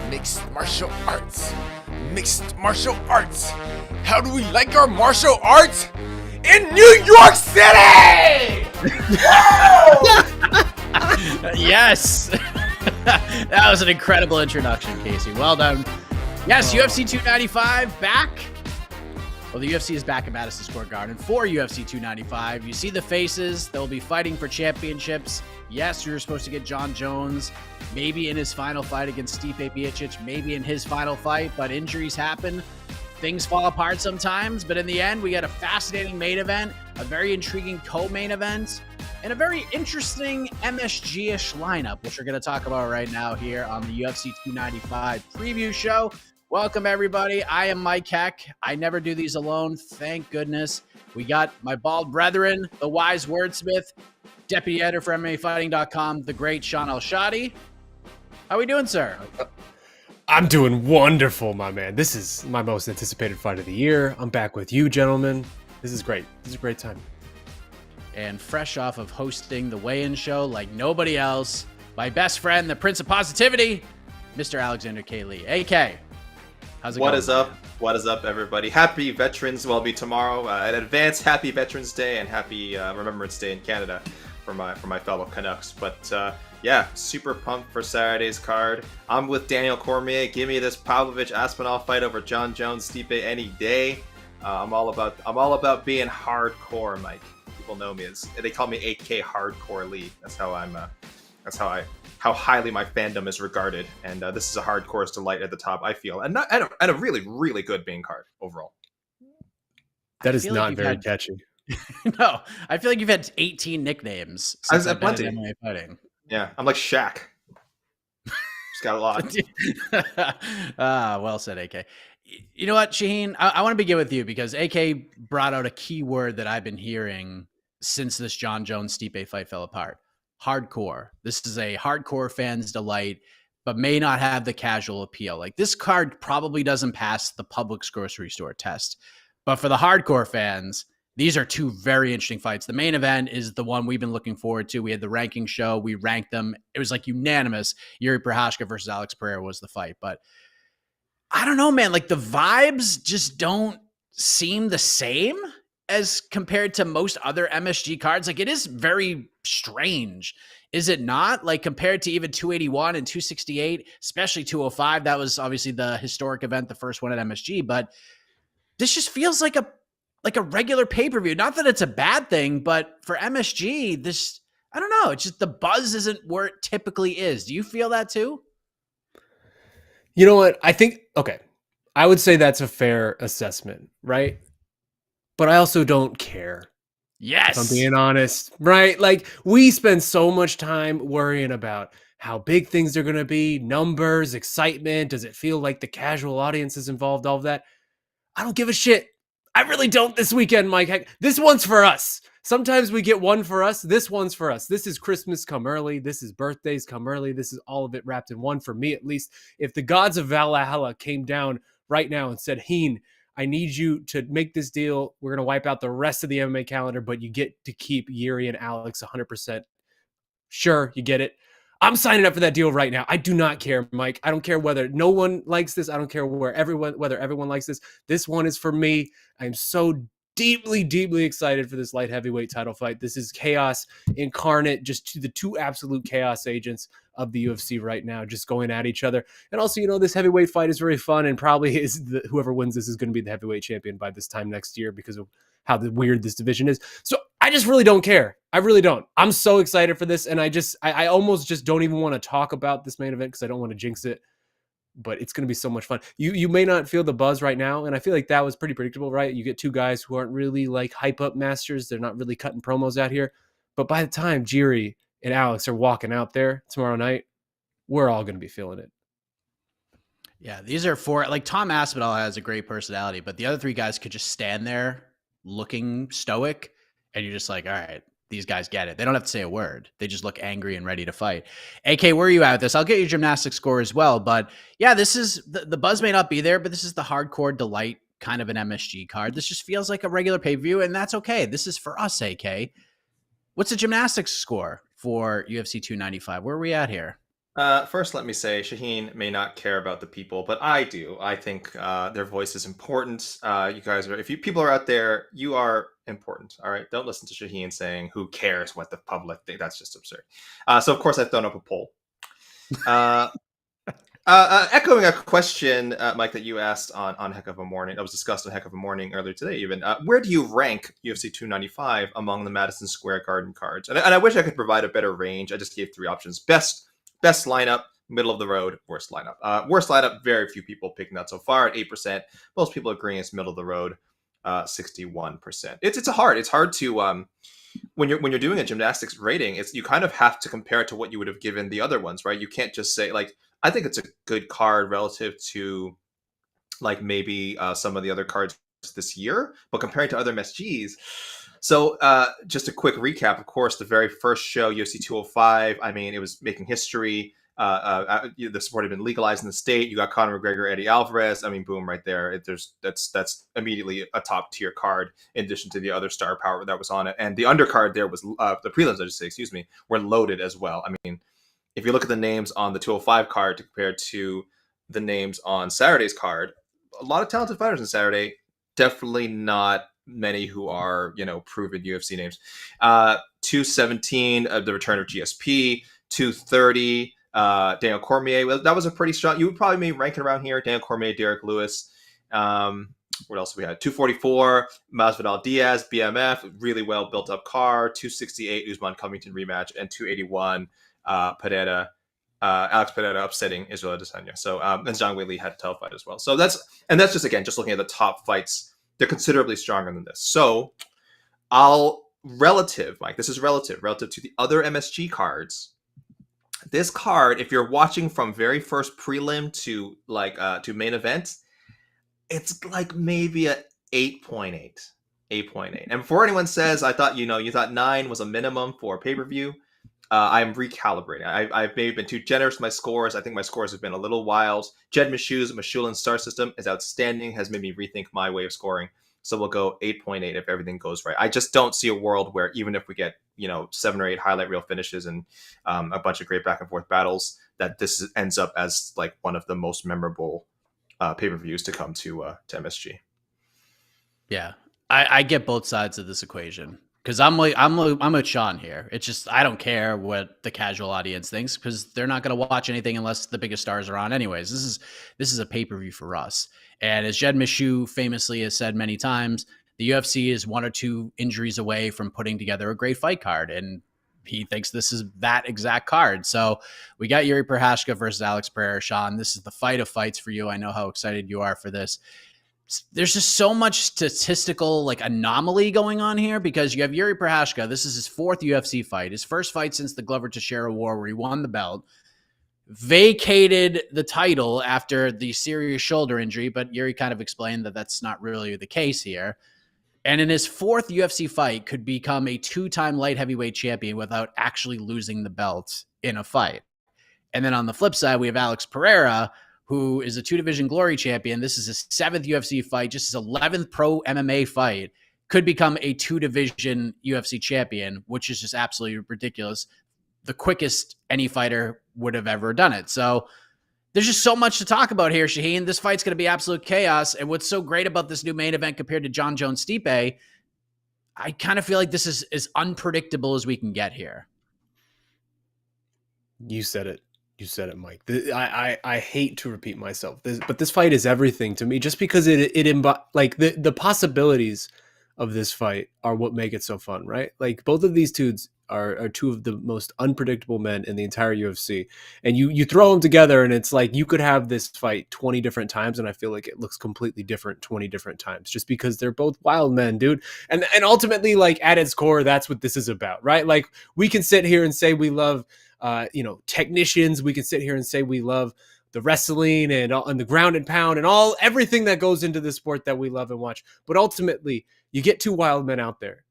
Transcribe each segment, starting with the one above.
Mixed martial arts. Mixed martial arts. How do we like our martial arts? In New York City! Yes! That was an incredible introduction, Casey. Well done. Yes, UFC 295 back. Well, the UFC is back at Madison Square Garden for UFC 295. You see the faces. They'll be fighting for championships. Yes, you're supposed to get Jon Jones maybe in his final fight against Stipe Miocic, maybe in his final fight, but injuries happen. Things fall apart sometimes, but in the end, we got a fascinating main event, a very intriguing co-main event, and a very interesting MSG-ish lineup, which we're going to talk about right now here on the UFC 295 preview show. Welcome, everybody. I am Mike Heck. I never do these alone, thank goodness. We got my bald brethren, the wise wordsmith, deputy editor for MMAfighting.com, the great Shaun Al-Shatti. How we doing, sir? I'm doing wonderful, my man. This is my most anticipated fight of the year. I'm back with you, gentlemen. This is great. This is a great time. And fresh off of hosting the weigh-in show like nobody else, my best friend, the Prince of Positivity, Mr. Alexander K. Lee. AK, how's it going? What is up? What is up, everybody? Happy Veterans, well, be tomorrow. In advance, happy Veterans Day and happy Remembrance Day in Canada for my fellow Canucks. But yeah, super pumped for Saturday's card. I'm with Daniel Cormier. Give me this Pavlovich Aspinall fight over Jon Jones, Stipe any day. I'm all about being hardcore, Mike. People know me as, they call me AK Hardcore Lee. That's how how highly my fandom is regarded. And this is a hardcore delight at the top, I feel, and a really, really good main card overall. That is not very catchy. No, I feel like you've had 18 nicknames since I've been in MMA fighting. Yeah, I'm like Shaq. Just got a lot. Well said, AK. You know what, Shaheen? I want to begin with you because AK brought out a key word that I've been hearing since this Jon Jones-Stipe fight fell apart. Hardcore. This is a hardcore fan's delight, but may not have the casual appeal. Like, this card probably doesn't pass the Publix grocery store test. But for the hardcore fans, these are two very interesting fights. The main event is the one we've been looking forward to. We had the ranking show. We ranked them. It was like unanimous. Jiri Prochazka versus Alex Pereira was the fight. But I don't know, man. Like, the vibes just don't seem the same as compared to most other MSG cards. Like, it is very strange. Is it not? Like, compared to even 281 and 268, especially 205. That was obviously the historic event, the first one at MSG. But this just feels like a regular pay-per-view. Not that it's a bad thing, but for MSG, this, I don't know. It's just the buzz isn't where it typically is. Do you feel that too? You know what? I think, okay, I would say that's a fair assessment, right? But I also don't care. Yes. If I'm being honest, right? Like, we spend so much time worrying about how big things are going to be, numbers, excitement. Does it feel like the casual audience is involved? All of that. I don't give a shit. I really don't this weekend, Mike. Heck, this one's for us. Sometimes we get one for us. This one's for us. This is Christmas come early. This is birthdays come early. This is all of it wrapped in one for me, at least. If the gods of Valhalla came down right now and said, Heen, I need you to make this deal. We're going to wipe out the rest of the MMA calendar, but you get to keep Jiri and Alex 100%. Sure, you get it. I'm signing up for that deal right now. I do not care, Mike. I don't care whether no one likes this. I don't care whether everyone likes this. This one is for me. I'm so deeply, deeply excited for this light heavyweight title fight. This is chaos incarnate, just to the two absolute chaos agents of the UFC right now, just going at each other. And also, you know, this heavyweight fight is very fun, and probably whoever wins this is going to be the heavyweight champion by this time next year because of how weird this division is. So I just really don't care. I really don't. I'm so excited for this, and I almost just don't even want to talk about this main event because I don't want to jinx it. But it's going to be so much fun. You may not feel the buzz right now, and I feel like that was pretty predictable, right? You get two guys who aren't really like hype up masters. They're not really cutting promos out here. But by the time Jiri and Alex are walking out there tomorrow night, we're all going to be feeling it. Yeah, these are four. Like, Tom Aspinall has a great personality, but the other three guys could just stand there looking stoic, and you're just like, all right, these guys get it. They don't have to say a word. They just look angry and ready to fight. AK, where are you at with this? I'll get your gymnastics score as well. But yeah, this is the buzz may not be there, but this is the hardcore delight kind of an MSG card. This just feels like a regular pay-per-view, and that's okay. This is for us, AK. What's the gymnastics score for UFC 295? Where are we at here? First, let me say, Shaheen may not care about the people, but I do. I think their voice is important. You guys are, if you people are out there, you are important. All right, don't listen to Shaheen saying "Who cares what the public think?" That's just absurd. So, of course, I've thrown up a poll. Echoing a question, Mike, that you asked on Heck of a Morning, that was discussed on Heck of a Morning earlier today. Even where do you rank UFC 295 among the Madison Square Garden cards? And I wish I could provide a better range. I just gave 3 options: best lineup, middle of the road, worst lineup. Worst lineup, very few people picking that so far at 8%. Most people agreeing it's middle of the road, 61%. It's hard to when you're doing a gymnastics rating, you kind of have to compare it to what you would have given the other ones, right? You can't just say like, I think it's a good card relative to like maybe some of the other cards this year, but comparing to other MSGs. So just a quick recap, of course, the very first show, UFC 205, I mean, it was making history. The sport had been legalized in the state. You got Conor McGregor, Eddie Alvarez. I mean, boom, right there. That's immediately a top tier card in addition to the other star power that was on it. And the undercard there was the prelims, I should say, excuse me, were loaded as well. I mean, if you look at the names on the 205 card compared to the names on Saturday's card, a lot of talented fighters on Saturday. Definitely not many who are, proven UFC names. 217, the return of GSP. 230, Daniel Cormier. That was a pretty strong. You would probably be ranking around here. Daniel Cormier, Derek Lewis. What else we had? 244, Masvidal Diaz, BMF, really well built up card. 268, Usman Covington rematch, and 281, Pereira. Alex Pereira upsetting Israel Adesanya. So and Zhang Weili had a title fight as well. So that's just looking at the top fights. They're considerably stronger than this. So Mike, this is relative to the other MSG cards. This card, if you're watching from very first prelim to to main event, it's like maybe a 8.8. And before anyone says, I thought you thought 9 was a minimum for pay-per-view, I'm recalibrating. I've maybe been too generous with my scores. I think my scores have been a little wild. Jed Meshulin's star system is outstanding, has made me rethink my way of scoring. So we'll go 8.8 if everything goes right. I just don't see a world where even if we get 7 or 8 highlight reel finishes and a bunch of great back and forth battles, that this ends up as like one of the most memorable pay-per-views to come to MSG. Yeah, I get both sides of this equation because I'm with Shaun here. It's just I don't care what the casual audience thinks because they're not going to watch anything unless the biggest stars are on. Anyways, this is a pay-per-view for us. And as Jed Meshew famously has said many times, the UFC is 1 or 2 injuries away from putting together a great fight card, and he thinks this is that exact card. So we got Jiri Prochazka versus Alex Pereira. Shaun, this is the fight of fights for you. I know how excited you are for this. There's just so much statistical anomaly going on here because you have Jiri Prochazka. This is his 4th UFC fight, his first fight since the Glover Teixeira war where he won the belt, vacated the title after the serious shoulder injury, but Jiri kind of explained that that's not really the case here. And in his 4th UFC fight could become a 2-time light heavyweight champion without actually losing the belt in a fight. And then on the flip side, we have Alex Pereira, who is a 2-division glory champion. This is his 7th UFC fight, just his 11th pro MMA fight, could become a 2-division UFC champion, which is just absolutely ridiculous. The quickest any fighter would have ever done it. So there's just so much to talk about here, Shaheen. This fight's going to be absolute chaos. And what's so great about this new main event compared to Jon Jones Stipe, I kind of feel like this is as unpredictable as we can get here. You said it. You said it, Mike. I hate to repeat myself, but this fight is everything to me. Just because the possibilities of this fight are what make it so fun, right? Like both of these dudes are 2 of the most unpredictable men in the entire UFC, and you throw them together, and it's like you could have this fight 20 different times, and I feel like it looks completely different 20 different times, just because they're both wild men, dude. And ultimately, at its core, that's what this is about, right? Like we can sit here and say we love. Technicians, we can sit here and say we love the wrestling and the ground and pound and everything that goes into the sport that we love and watch. But ultimately, you get 2 wild men out there.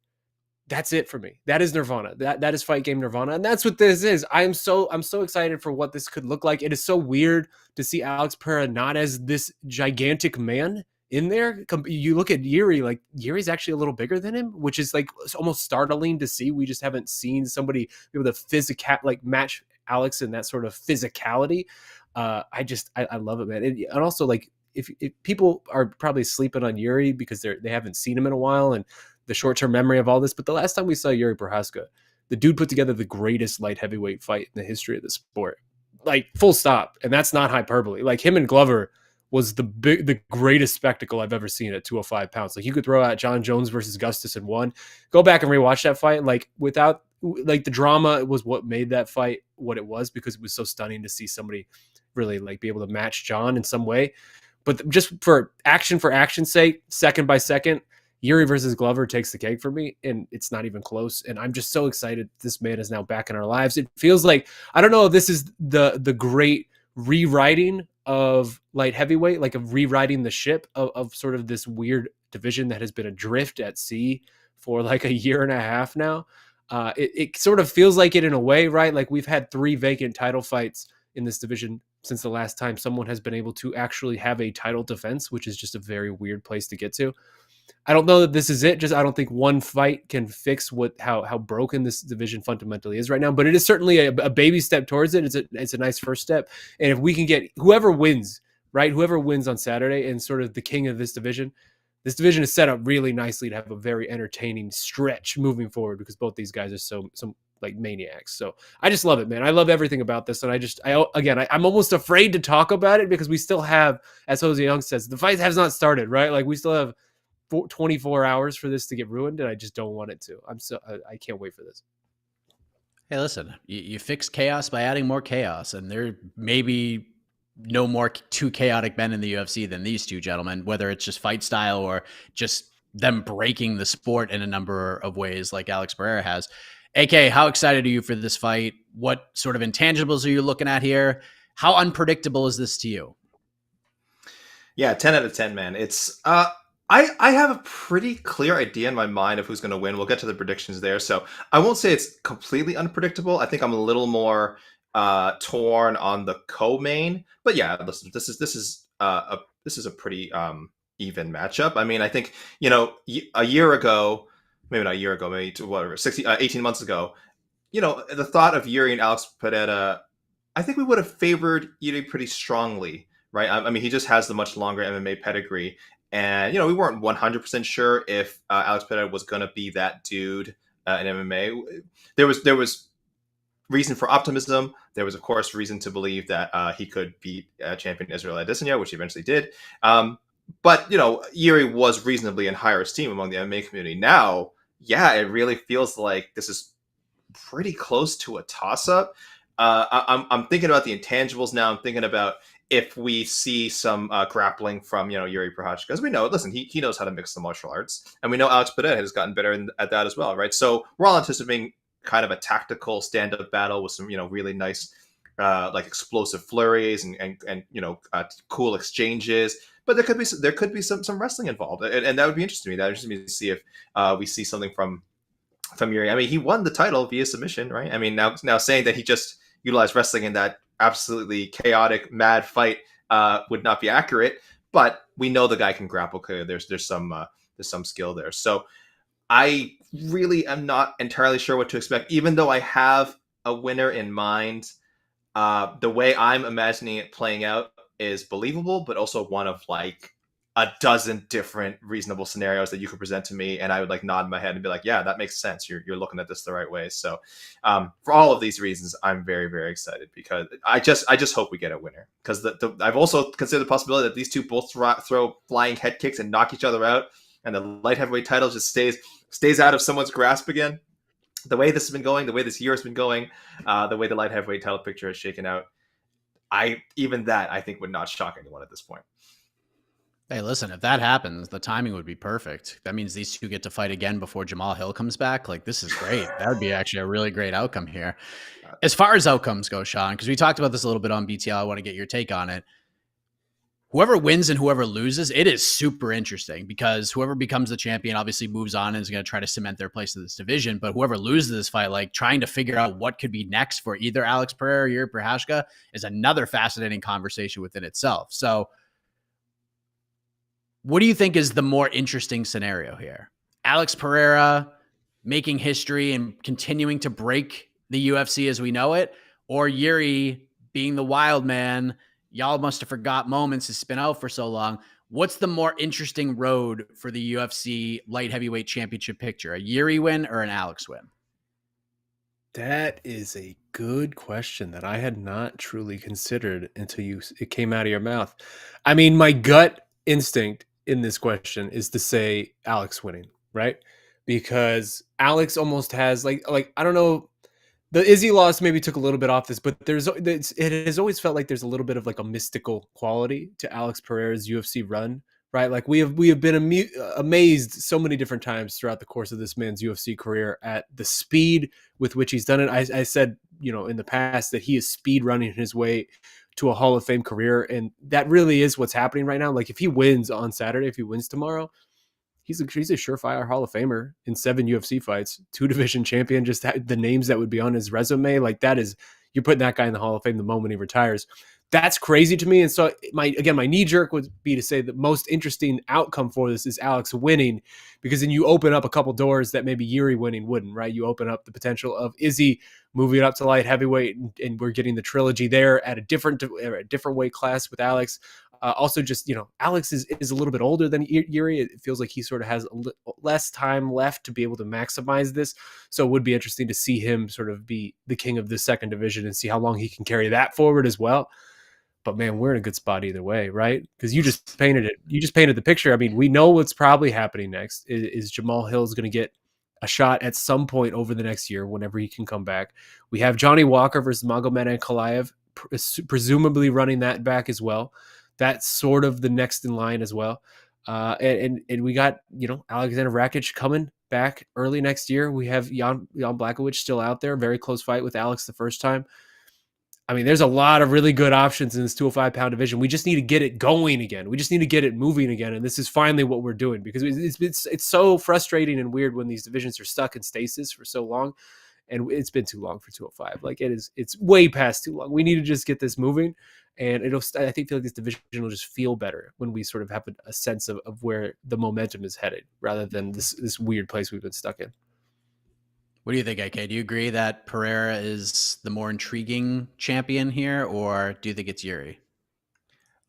That's it for me. That is Nirvana. That is fight game Nirvana. And that's what this is. I'm so excited for what this could look like. It is so weird to see Alex Pereira not as this gigantic man in there. You look at Jiri, like Yuri's actually a little bigger than him, which is like almost startling to see. We just haven't seen somebody be able to like match Alex in that sort of physicality. I love it, man. And also, like, if people are probably sleeping on Jiri because they haven't seen him in a while and the short-term memory of all this, but the last time we saw Jiri Prochazka, the dude put together the greatest light heavyweight fight in the history of the sport, like full stop. And that's not hyperbole. Like, him and Glover was the greatest spectacle I've ever seen at 205 pounds. Like, you could throw out Jon Jones versus Gustus in one, go back and rewatch that fight. Like, without like the drama was what made that fight what it was, because it was so stunning to see somebody really like be able to match Jon in some way. But just for action's sake, second by second, Jiri versus Glover takes the cake for me, and it's not even close. And I'm just so excited this man is now back in our lives. It feels like, I don't know if this is the great rewriting of light heavyweight, like of rewriting the ship of sort of this weird division that has been adrift at sea for like a year and a half now. It sort of feels like it in a way, right? Like, we've had 3 vacant title fights in this division since the last time someone has been able to actually have a title defense, which is just a very weird place to get to. I don't know that this is it. Just, I don't think one fight can fix how broken this division fundamentally is right now, but it is certainly a baby step towards it. It's a nice first step. And if we can get whoever wins on Saturday and sort of the king of this division is set up really nicely to have a very entertaining stretch moving forward, because both these guys are some like maniacs. So I just love it, man. I love everything about this. And I'm almost afraid to talk about it because we still have, as Jose Young says, the fight has not started, right? Like, we still have 24 hours for this to get ruined, and I just don't want it to. I can't wait for this. Hey, listen, you fix chaos by adding more chaos, and there may be no more two chaotic men in the UFC than these two gentlemen, whether it's just fight style or just them breaking the sport in a number of ways like Alex Pereira has. AK, how excited are you for this fight? What sort of intangibles are you looking at here? How unpredictable is this to you? Yeah, 10 out of 10, man. It's I have a pretty clear idea in my mind of who's going to win. We'll get to the predictions there. So I won't say it's completely unpredictable. I think I'm a little more torn on the co-main. But yeah, listen, this is a pretty even matchup. I mean, I think, a year ago, maybe not a year ago, maybe 18 months ago, the thought of Jiri and Alex Pereira, I think we would have favored Jiri pretty strongly, right? I mean, he just has the much longer MMA pedigree. And, we weren't 100% sure if Alex Pereira was going to be that dude in MMA. There was reason for optimism. There was, of course, reason to believe that he could beat champion Israel Adesanya, which he eventually did. But, Jiri was reasonably in higher esteem among the MMA community. Now, yeah, it really feels like this is pretty close to a toss-up. I'm thinking about the intangibles now. I'm thinking about if we see some grappling from, Jiri Prochazka. Because we know, listen, he knows how to mix the martial arts. And we know Alex Pereira has gotten better at that as well, right? So we're all anticipating kind of a tactical stand-up battle with some, really nice, like explosive flurries and cool exchanges. But there could be some wrestling involved, and that would be interesting to me. That would interesting me to see if we see something from Jiri. I mean, he won the title via submission, right? I mean, now saying that he just utilized wrestling in that absolutely chaotic, mad fight would not be accurate. But we know the guy can grapple. Clearly, there's some skill there. So I really am not entirely sure what to expect, even though I have a winner in mind. The way I'm imagining it playing out is believable, but also one of like a dozen different reasonable scenarios that you could present to me, and I would like nod my head and be like, yeah, that makes sense. You're looking at this the right way. So for all of these reasons, I'm very, very excited, because I just hope we get a winner, because I've also considered the possibility that these two both throw flying head kicks and knock each other out, and the light heavyweight title just stays out of someone's grasp again. The way this has been going, the way this year has been going, the way the light heavyweight title picture has shaken out, I think would not shock anyone at this point. Hey, listen, if that happens, the timing would be perfect. That means these two get to fight again before Jamal Hill comes back. Like, this is great. That would be actually a really great outcome here. As far as outcomes go, Shaun, because we talked about this a little bit on BTL, I want to get your take on it. Whoever wins and whoever loses, it is super interesting, because whoever becomes the champion obviously moves on and is going to try to cement their place in this division. But whoever loses this fight, like trying to figure out what could be next for either Alex Pereira or Jiri Prochazka, is another fascinating conversation within itself. So What do you think is the more interesting scenario here? Alex Pereira making history and continuing to break the UFC as we know it, or Jiri being the wild man? Y'all must have forgot moments has been out for so long. What's the more interesting road for the UFC light heavyweight championship picture? A Jiri win or an Alex win? That is a good question that I had not truly considered until it came out of your mouth. I mean, my gut instinct in this question is to say Alex winning, right? Because Alex almost has like I don't know, the Izzy loss maybe took a little bit off this, but it has always felt like there's a little bit of like a mystical quality to Alex Pereira's UFC run, right? Like we have been amazed so many different times throughout the course of this man's UFC career at the speed with which he's done it. I said, in the past that he is speed running his way to a Hall of Fame career, and that really is what's happening right now. Like if he wins on Saturday, if he wins tomorrow, he's a surefire Hall of Famer in 7 UFC fights, 2 division champion. Just the names that would be on his resume, like that is, you're putting that guy in the Hall of Fame the moment he retires. That's crazy to me. And so my knee jerk would be to say the most interesting outcome for this is Alex winning, because then you open up a couple doors that maybe Jiri winning wouldn't, right? You open up the potential of Izzy moving up to light heavyweight, and we're getting the trilogy there at a different weight class with Alex. Also, just, Alex is a little bit older than Jiri. It feels like he sort of has less time left to be able to maximize this. So it would be interesting to see him sort of be the king of the second division and see how long he can carry that forward as well. But man, we're in a good spot either way, right? Because you just painted it. You just painted the picture. I mean, we know what's probably happening next is Jamal Hill's going to get a shot at some point over the next year, whenever he can come back. We have Johnny Walker versus Magomed Ankalaev, presumably running that back as well. That's sort of the next in line as well. And we got, Alexander Rakic coming back early next year. We have Jan Blachowicz still out there. Very close fight with Alex the first time. I mean, there's a lot of really good options in this 205-pound division. We just need to get it going again. We just need to get it moving again. And this is finally what we're doing, because it's so frustrating and weird when these divisions are stuck in stasis for so long. And it's been too long for 205. Like it's way past too long. We need to just get this moving. And I feel like this division will just feel better when we sort of have a sense of where the momentum is headed, rather than this weird place we've been stuck in. What do you think, AK? Do you agree that Pereira is the more intriguing champion here, or do you think it's Jiri?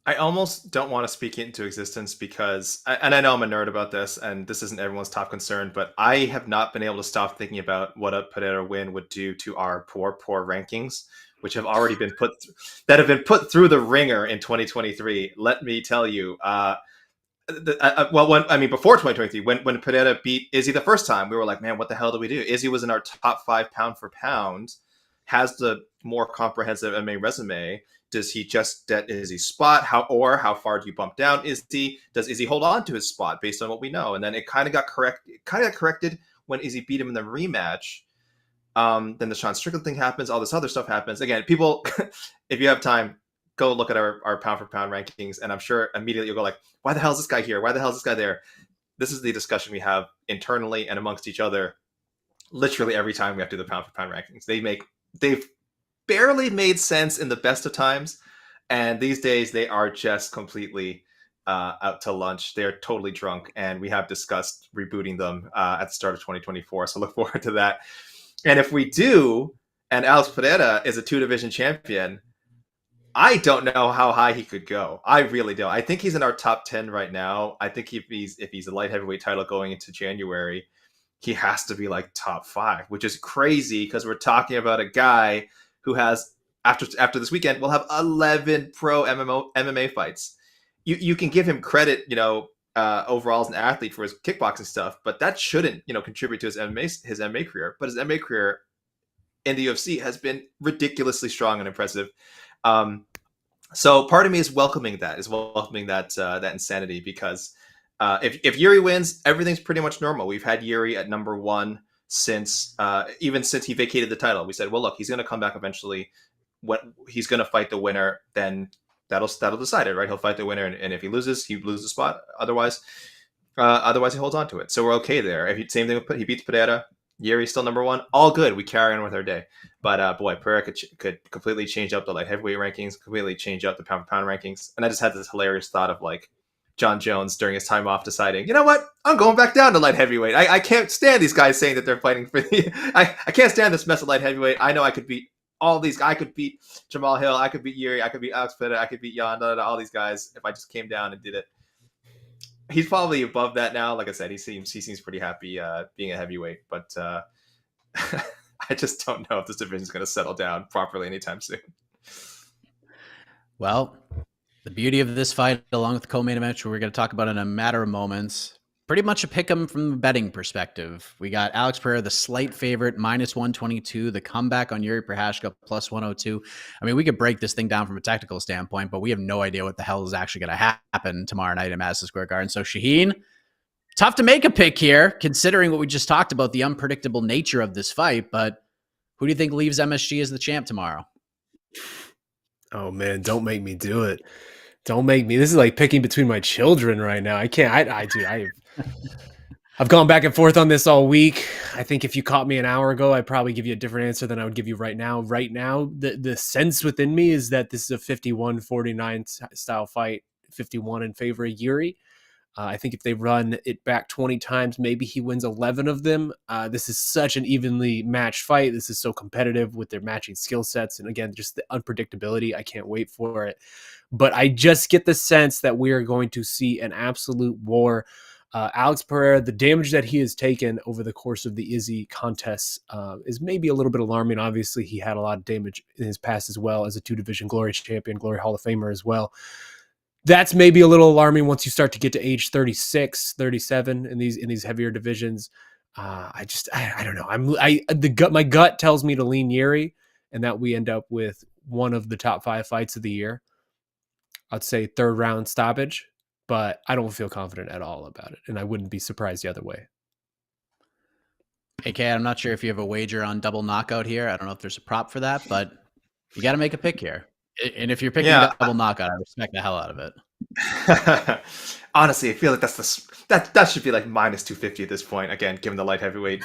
I almost don't want to speak it into existence because, and I know I'm a nerd about this, and this isn't everyone's top concern, but I have not been able to stop thinking about what a Pereira win would do to our poor rankings, which have already been put through the ringer in 2023. Let me tell you, before 2023, when Pereira beat Izzy the first time, we were like, man, what the hell do we do? Izzy was in our top 5 pound for pound, has the more comprehensive MMA resume. Does he just get Izzy's spot? How far do you bump down Izzy? Does Izzy hold on to his spot based on what we know? And then it kind of got corrected when Izzy beat him in the rematch. Then the Sean Strickland thing happens. All this other stuff happens. Again, people, if you have time, go look at our pound for pound rankings, and I'm sure immediately you'll go like, why the hell is this guy here? Why the hell is this guy there? This is the discussion we have internally and amongst each other literally every time we have to do the pound for pound rankings. They've barely made sense in the best of times, and these days they are just completely out to lunch. They're totally drunk, and we have discussed rebooting them at the start of 2024, so look forward to that. And if we do, and Alex Pereira is a 2-division champion, I don't know how high he could go. I really don't. I think he's in our top 10 right now. I think if he's a light heavyweight title going into January, he has to be like top 5, which is crazy because we're talking about a guy who has, after this weekend, will have 11 pro MMA fights. You can give him credit, overall as an athlete for his kickboxing stuff, but that shouldn't, contribute to his MMA career. But his MMA career in the UFC has been ridiculously strong and impressive. So part of me is welcoming that insanity, because if Jiri wins, everything's pretty much normal. We've had Jiri at number 1 since he vacated the title. We said, well, look, he's going to come back eventually. When he's going to fight the winner, then that'll decide it, right? He'll fight the winner, and if he loses the spot. Otherwise he holds on to it. So we're okay there. Same thing with he beats Pereira. Jiri's still number 1. All good. We carry on with our day. But boy, Pereira could completely change up the light heavyweight rankings, completely change up the pound for pound rankings. And I just had this hilarious thought of like, Jon Jones during his time off deciding, you know what, I'm going back down to light heavyweight. I can't stand these guys saying that they're fighting for the. I can't stand this mess of light heavyweight. I know I could beat all these. I could beat Jamal Hill. I could beat Jiri. I could beat Alex Pereira. I could beat Jan. All these guys if I just came down and did it. He's probably above that now. Like I said, he seems pretty happy being a heavyweight, but I just don't know if this division is going to settle down properly anytime soon. Well, the beauty of this fight, along with the co-main event, which we're going to talk about in a matter of moments, pretty much a pick 'em from the betting perspective. We got Alex Pereira, the slight favorite, -122, the comeback on Jiri Prochazka, +102. I mean, we could break this thing down from a technical standpoint, but we have no idea what the hell is actually going to happen tomorrow night at Madison Square Garden. So, Shaheen, tough to make a pick here, considering what we just talked about, the unpredictable nature of this fight. But who do you think leaves MSG as the champ tomorrow? Oh, man, don't make me do it. Don't make me. This is like picking between my children right now. I can't. I've gone back and forth on this all week. I think if you caught me an hour ago, I'd probably give you a different answer than I would give you right now. Right now, the sense within me is that this is a 51-49 style fight, 51 in favor of Jiri. I think if they run it back 20 times, maybe he wins 11 of them. This is such an evenly matched fight. This is so competitive with their matching skill sets. And again, just the unpredictability. I can't wait for it. But I just get the sense that we are going to see an absolute war. Alex Pereira, the damage that he has taken over the course of the Izzy contests is maybe a little bit alarming. Obviously, he had a lot of damage in his past as well as a 2-division Glory champion, Glory Hall of Famer as well. That's maybe a little alarming once you start to get to age 36, 37 in these heavier divisions. I don't know. My gut tells me to lean Jiri and that we end up with one of the top 5 fights of the year. I'd say 3rd round stoppage, but I don't feel confident at all about it. And I wouldn't be surprised the other way. AK, I'm not sure if you have a wager on double knockout here. I don't know if there's a prop for that, but you got to make a pick here. And if you're picking double knockout, I respect the hell out of it. Honestly, I feel like that should be like -250 at this point. Again, given the light heavyweight,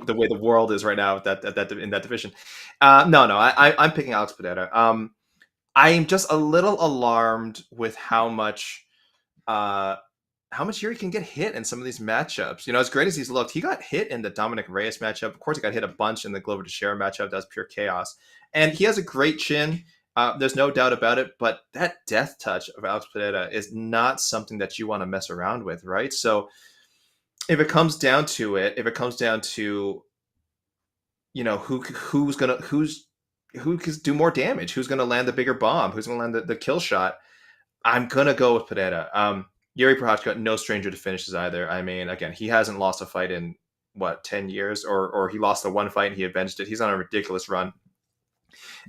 the way the world is right now in that division. I'm picking Alex Pereira. I'm just a little alarmed with how much Jiri can get hit in some of these matchups. You know, as great as he's looked, he got hit in the Dominic Reyes matchup. Of course, he got hit a bunch in the Glover Teixeira matchup. That was pure chaos. And he has a great chin. There's no doubt about it, but that death touch of Alex Pereira is not something that you want to mess around with, right? So if it comes down to, you know, who can do more damage, who's going to land the bigger bomb, who's going to land the kill shot, I'm going to go with Pereira. Jiri Prochazka, no stranger to finishes either. I mean, again, he hasn't lost a fight in 10 years, or he lost the one fight and he avenged it. He's on a ridiculous run.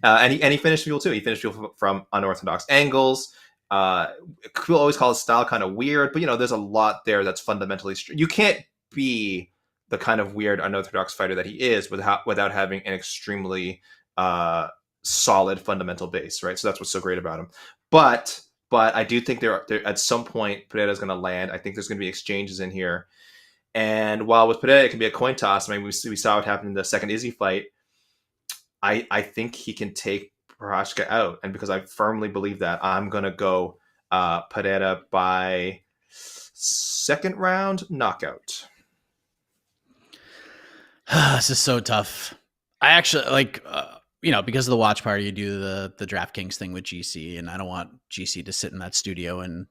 And he finished people too. He finished people from unorthodox angles. People always call his style kind of weird, but you know, there's a lot there that's fundamentally. You can't be the kind of weird unorthodox fighter that he is without having an extremely solid fundamental base, right? So that's what's so great about him. But I do think there at some point Pereira's going to land. I think there's going to be exchanges in here, and while with Pereira it can be a coin toss. I mean, we saw what happened in the second Izzy fight. I think he can take Prochazka out. And because I firmly believe that, I'm going to go Pereira by 2nd round knockout. This is so tough. I actually because of the watch party, you do the DraftKings thing with GC, and I don't want GC to sit in that studio and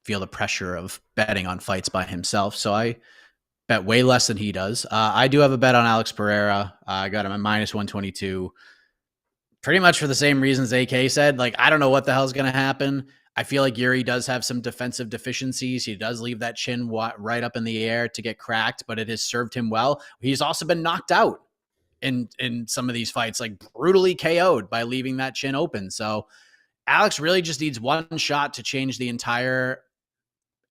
feel the pressure of betting on fights by himself. So I bet way less than he does. I do have a bet on Alex Pereira. I got him at -122. Pretty much for the same reasons AK said. Like, I don't know what the hell is going to happen. I feel like Jiri does have some defensive deficiencies. He does leave that chin right up in the air to get cracked, but it has served him well. He's also been knocked out in some of these fights, like brutally KO'd by leaving that chin open. So Alex really just needs one shot to change the entire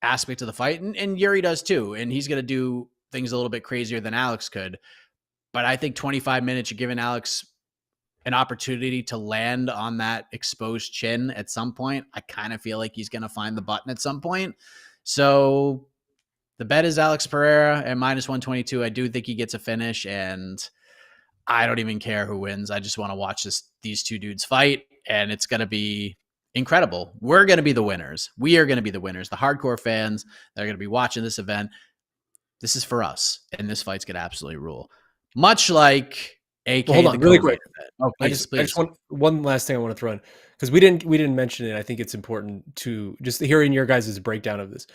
aspect of the fight. And Jiri does too. And he's going to do things a little bit crazier than Alex could. But I think 25 minutes, you're giving Alex an opportunity to land on that exposed chin at some point. I kind of feel like he's going to find the button at some point. So the bet is Alex Pereira at -122. I do think he gets a finish, and I don't even care who wins. I just want to watch these two dudes fight, and it's going to be incredible. We're going to be the winners. We are going to be the winners. The hardcore fans that are going to be watching this event, this is for us, and this fight's going to absolutely rule. Much like AK. Well, hold on, really quick. Oh, I please. just want one last thing I want to throw in, because we didn't mention it. I think it's important to just hearing your guys' breakdown of this.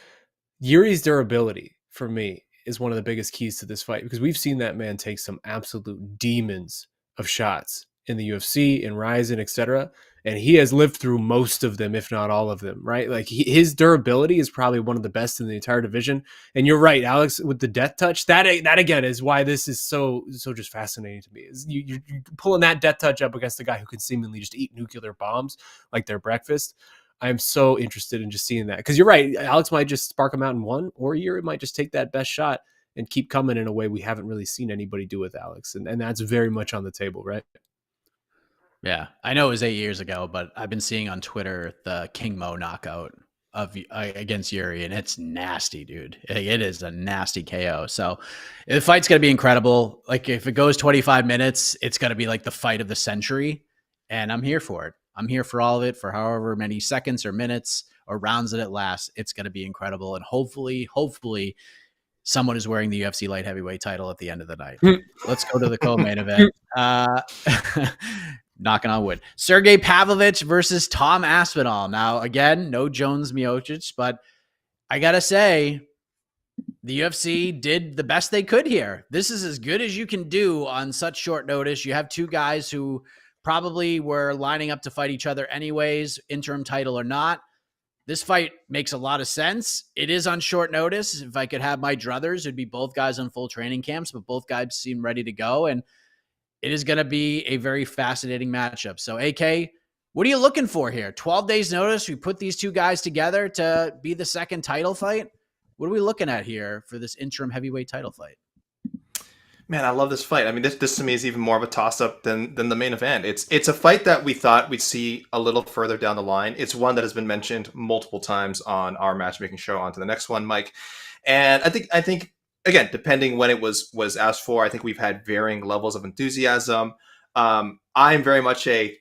Yuri's durability for me is one of the biggest keys to this fight, because we've seen that man take some absolute demons of shots in the UFC, in Ryzen, etc. And he has lived through most of them, if not all of them, right? Like his durability is probably one of the best in the entire division. And you're right, Alex, with the death touch, that again is why this is so just fascinating to me. Is you're pulling that death touch up against a guy who can seemingly just eat nuclear bombs like their breakfast. I'm so interested in just seeing that, because you're right, Alex might just spark him out in one, or Yuri might just take that best shot and keep coming in a way we haven't really seen anybody do with Alex. And that's very much on the table, right? Yeah, I know it was 8 years ago, but I've been seeing on Twitter the King Mo knockout of against Yuri, and it's nasty, dude. It is a nasty KO. So the fight's going to be incredible. Like if it goes 25 minutes, it's going to be like the fight of the century, and I'm here for it. I'm here for all of it, for however many seconds or minutes or rounds that it lasts. It's going to be incredible, and hopefully someone is wearing the UFC light heavyweight title at the end of the night. Let's go to the co-main event. Knocking on wood. Sergei Pavlovich versus Tom Aspinall. Now, again, no Jones Miocic, but I got to say, the UFC did the best they could here. This is as good as you can do on such short notice. You have two guys who probably were lining up to fight each other anyways, interim title or not. This fight makes a lot of sense. It is on short notice. If I could have my druthers, it'd be both guys on full training camps, but both guys seem ready to go, and it is going to be a very fascinating matchup. So, AK, what are you looking for here? 12 days notice. We put these two guys together to be the second title fight. What are we looking at here for this interim heavyweight title fight? Man, I love this fight. I mean, this to me is even more of a toss-up than the main event. It's a fight that we thought we'd see a little further down the line. It's one that has been mentioned multiple times on our matchmaking show. On to the next one, Mike. And I think again, depending when it was asked for, I think we've had varying levels of enthusiasm. I'm very much I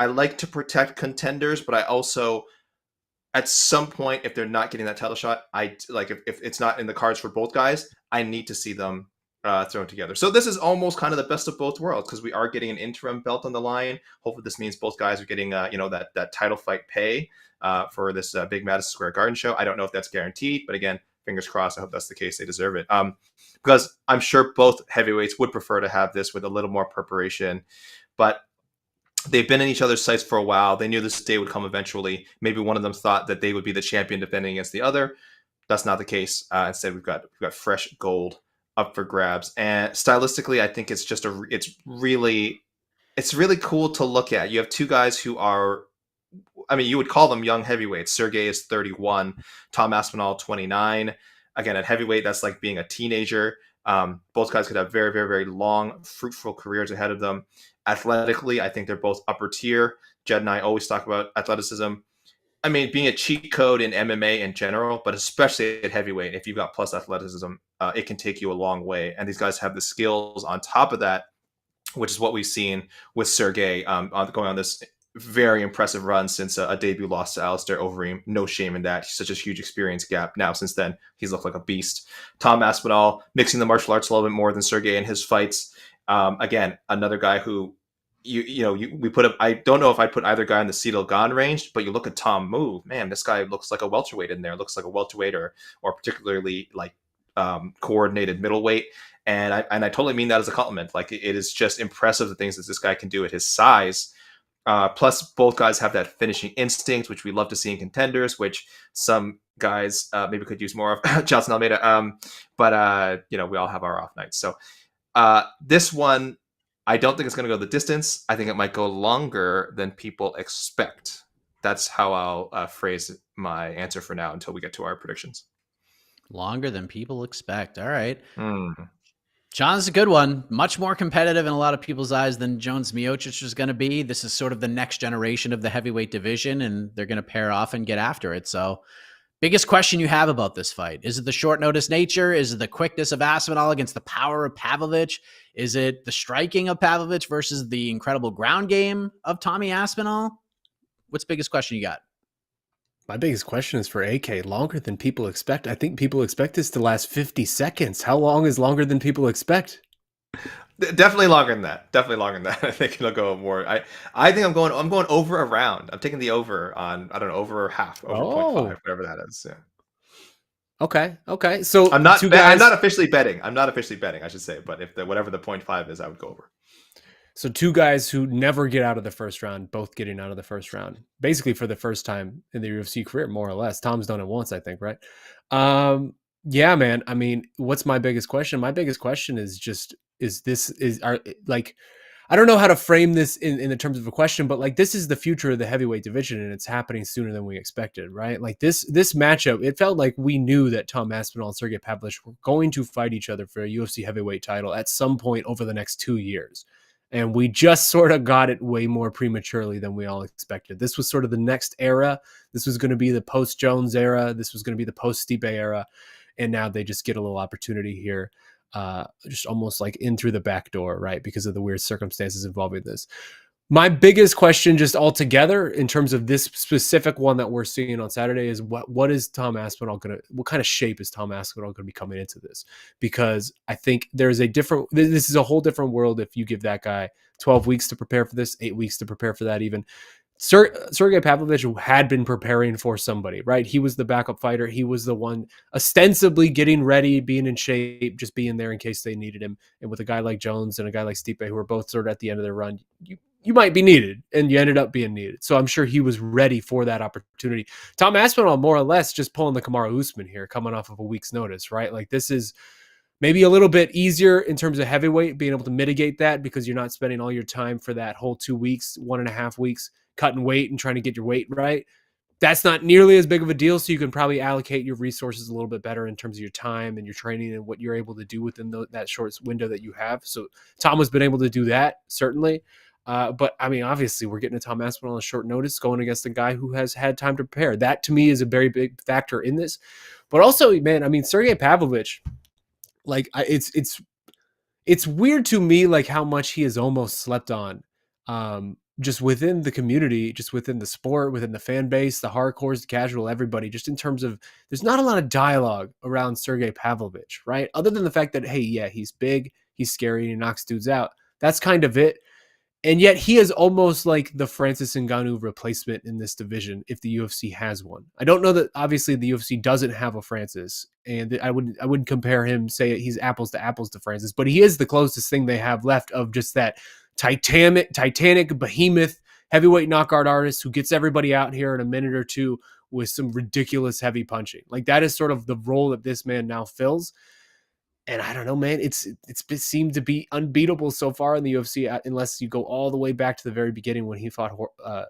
like to protect contenders, but I also, at some point, if they're not getting that title shot, I like if it's not in the cards for both guys, I need to see them thrown together. So this is almost kind of the best of both worlds, because we are getting an interim belt on the line. Hopefully this means both guys are getting that title fight pay for this big Madison Square Garden show. I don't know if that's guaranteed, but again, fingers crossed. I hope that's the case. They deserve it. Because I'm sure both heavyweights would prefer to have this with a little more preparation, but they've been in each other's sights for a while. They knew this day would come eventually. Maybe one of them thought that they would be the champion defending against the other. That's not the case. Instead, we've got fresh gold up for grabs. And stylistically, I think it's just it's really cool to look at. You have two guys who are, I mean, you would call them young heavyweights. Sergei is 31, Tom Aspinall 29. Again, at heavyweight, that's like being a teenager. Both guys could have very, very, very long, fruitful careers ahead of them. Athletically, I think they're both upper tier. Jed and I always talk about athleticism. I mean, being a cheat code in MMA in general, but especially at heavyweight, if you've got plus athleticism, it can take you a long way. And these guys have the skills on top of that, which is what we've seen with Sergei going on this very impressive run since a debut loss to Alistair Overeem. No shame in that. He's such a huge experience gap. Now, since then, he's looked like a beast. Tom Aspinall mixing the martial arts a little bit more than Sergei in his fights. Again, another guy who we put up. I don't know if I'd put either guy in the Cedal Gone range, but you look at Tom move, man, this guy looks like a welterweight in there. Looks like a welterweight or particularly like coordinated middleweight. And I totally mean that as a compliment. Like, it is just impressive the things that this guy can do at his size. Plus, both guys have that finishing instinct, which we love to see in contenders, which some guys maybe could use more of. Johnson Almeida. But we all have our off nights. So this one, I don't think it's going to go the distance. I think it might go longer than people expect. That's how I'll phrase my answer for now until we get to our predictions. Longer than people expect. All right. John's a good one. Much more competitive in a lot of people's eyes than Jones Miocic is going to be. This is sort of the next generation of the heavyweight division, and they're going to pair off and get after it. So, biggest question you have about this fight? Is it the short notice nature? Is it the quickness of Aspinall against the power of Pavlovich? Is it the striking of Pavlovich versus the incredible ground game of Tommy Aspinall? What's the biggest question you got? My biggest question is for AK. Longer than people expect. I think people expect this to last 50 seconds. How long is longer than people expect? Definitely longer than that. Definitely longer than that. I think it'll go more. I think I'm going over a round. I'm taking the over on, I don't know, over half, over 0.5, whatever that is. Yeah. Okay. So I'm not two guys. I'm not officially betting. I should say, but if whatever the 0.5 is, I would go over. So two guys who never get out of the first round, both getting out of the first round, basically for the first time in their UFC career, more or less. Tom's done it once, I think, right? Yeah, man. I mean, what's my biggest question? My biggest question is I don't know how to frame this in the terms of a question, but like, this is the future of the heavyweight division, and it's happening sooner than we expected, right? Like this matchup, it felt like we knew that Tom Aspinall and Sergei Pavlovich were going to fight each other for a UFC heavyweight title at some point over the next 2 years. And we just sort of got it way more prematurely than we all expected. This was sort of the next era. This was going to be the post-Jones era. This was going to be the post-Stipe era. And now they just get a little opportunity here, just almost like in through the back door, right? Because of the weird circumstances involving this. My biggest question just altogether in terms of this specific one that we're seeing on Saturday is what is Tom Aspinall what kind of shape is Tom Aspinall going to be coming into this? Because I think this is a whole different world if you give that guy 12 weeks to prepare for this, 8 weeks to prepare for that even. Sergei Pavlovich had been preparing for somebody, right? He was the backup fighter. He was the one ostensibly getting ready, being in shape, just being there in case they needed him. And with a guy like Jones and a guy like Stipe, who were both sort of at the end of their run, you might be needed, and you ended up being needed. So I'm sure he was ready for that opportunity. Tom Aspinall, more or less, just pulling the Kamaru Usman here, coming off of a week's notice, right? Like, this is maybe a little bit easier in terms of heavyweight, being able to mitigate that because you're not spending all your time for that whole 2 weeks, 1.5 weeks, cutting weight and trying to get your weight right. That's not nearly as big of a deal, so you can probably allocate your resources a little bit better in terms of your time and your training and what you're able to do within that short window that you have. So Tom has been able to do that, certainly. But I mean, obviously, we're getting a Tom Aspinall on a short notice going against a guy who has had time to prepare. That, to me, is a very big factor in this. But also, man, I mean, Sergei Pavlovich, like, it's weird to me, like, how much he has almost slept on, just within the community, just within the sport, within the fan base, the hardcores, the casual, everybody, just in terms of there's not a lot of dialogue around Sergei Pavlovich, right? Other than the fact that, hey, yeah, he's big, he's scary, and he knocks dudes out. That's kind of it. And yet he is almost like the Francis Ngannou replacement in this division if the UFC has one. I don't know that obviously the UFC doesn't have a Francis, and I wouldn't compare him, say he's apples to Francis, but he is the closest thing they have left of just that titanic behemoth heavyweight knockout artist who gets everybody out here in a minute or two with some ridiculous heavy punching. Like, that is sort of the role that this man now fills. And I don't know, man, it's seemed to be unbeatable so far in the UFC, unless you go all the way back to the very beginning when he fought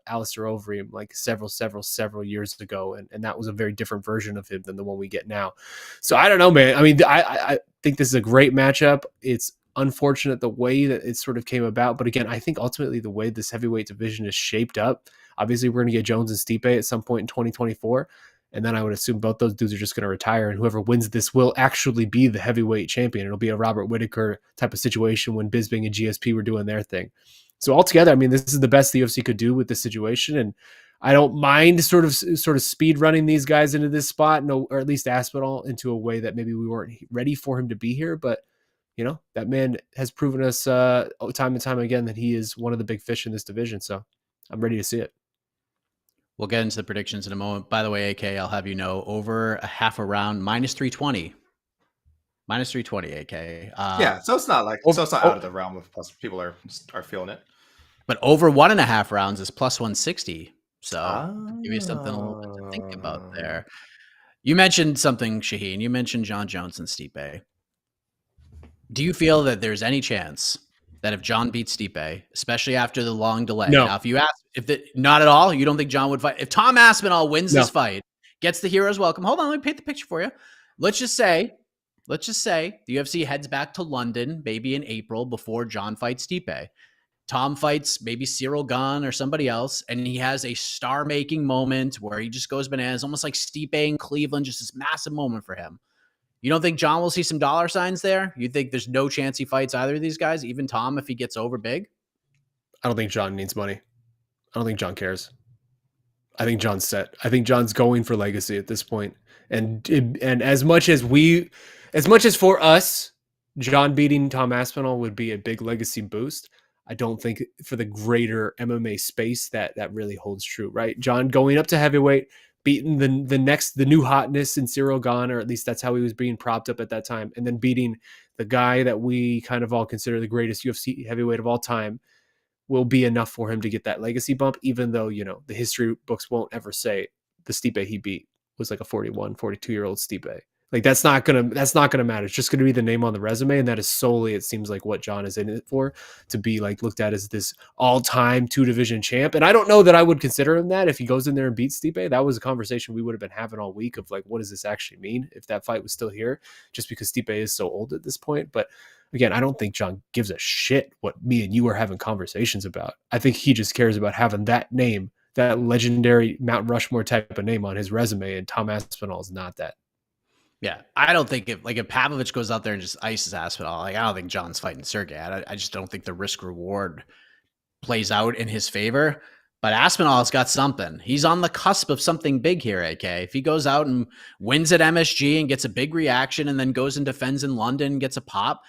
Alistair Overeem like several years ago. And that was a very different version of him than the one we get now. So I don't know, man. I mean, I think this is a great matchup. It's unfortunate the way that it sort of came about. But again, I think ultimately the way this heavyweight division is shaped up, obviously we're going to get Jones and Stipe at some point in 2024. And then I would assume both those dudes are just going to retire, and whoever wins this will actually be the heavyweight champion. It'll be a Robert Whittaker type of situation when Bisping and GSP were doing their thing. So altogether, I mean, this is the best the UFC could do with this situation, and I don't mind sort of speed running these guys into this spot, or at least Aspinall, into a way that maybe we weren't ready for him to be here. But you know, that man has proven us time and time again that he is one of the big fish in this division. So I'm ready to see it. We'll get into the predictions in a moment. By the way, AK, I'll have you know, over a half a round, minus 320. Minus 320, AK. Yeah, so it's not out of the realm of plus people are feeling it. But over 1.5 rounds is plus 160. So give you something a little bit to think about there. You mentioned something, Shaheen. You mentioned Jon Jones and Stipe. Do you feel that there's any chance that if Jon beats Stipe, especially after the long delay, No. now if you ask, not at all, you don't think Jon would fight? If Tom Aspinall wins this fight, gets the hero's welcome. Hold on, let me paint the picture for you. Let's just say the UFC heads back to London, maybe in April, before Jon fights Stipe. Tom fights maybe Cyril Gane or somebody else, and he has a star-making moment where he just goes bananas, almost like Stipe in Cleveland, just this massive moment for him. You don't think Jon will see some dollar signs there? You think there's no chance he fights either of these guys, even Tom, if he gets over big? I don't think Jon needs money. I don't think Jon cares. I think John's set. I think John's going for legacy at this point. And as much as for us, John beating Tom Aspinall would be a big legacy boost. I don't think for the greater MMA space that really holds true, right? John going up to heavyweight, beating the new hotness in Cyril Gane, or at least that's how he was being propped up at that time, and then beating the guy that we kind of all consider the greatest UFC heavyweight of all time will be enough for him to get that legacy bump, even though, the history books won't ever say the Stipe he beat was like a 41, 42-year-old Stipe. Like that's not gonna matter. It's just gonna be the name on the resume, and that is solely, it seems like, what John is in it for, to be like looked at as this all-time 2-division champ. And I don't know that I would consider him that if he goes in there and beats Stipe. That was a conversation we would have been having all week of like, what does this actually mean if that fight was still here? Just because Stipe is so old at this point. But again, I don't think John gives a shit what me and you are having conversations about. I think he just cares about having that name, that legendary Mount Rushmore type of name on his resume, and Tom Aspinall is not that. Yeah, I don't think if Pavlovich goes out there and just ices Aspinall, I don't think John's fighting Sergey. I just don't think the risk reward plays out in his favor. But Aspinall's got something. He's on the cusp of something big here, AK. If he goes out and wins at MSG and gets a big reaction and then goes and defends in London and gets a pop.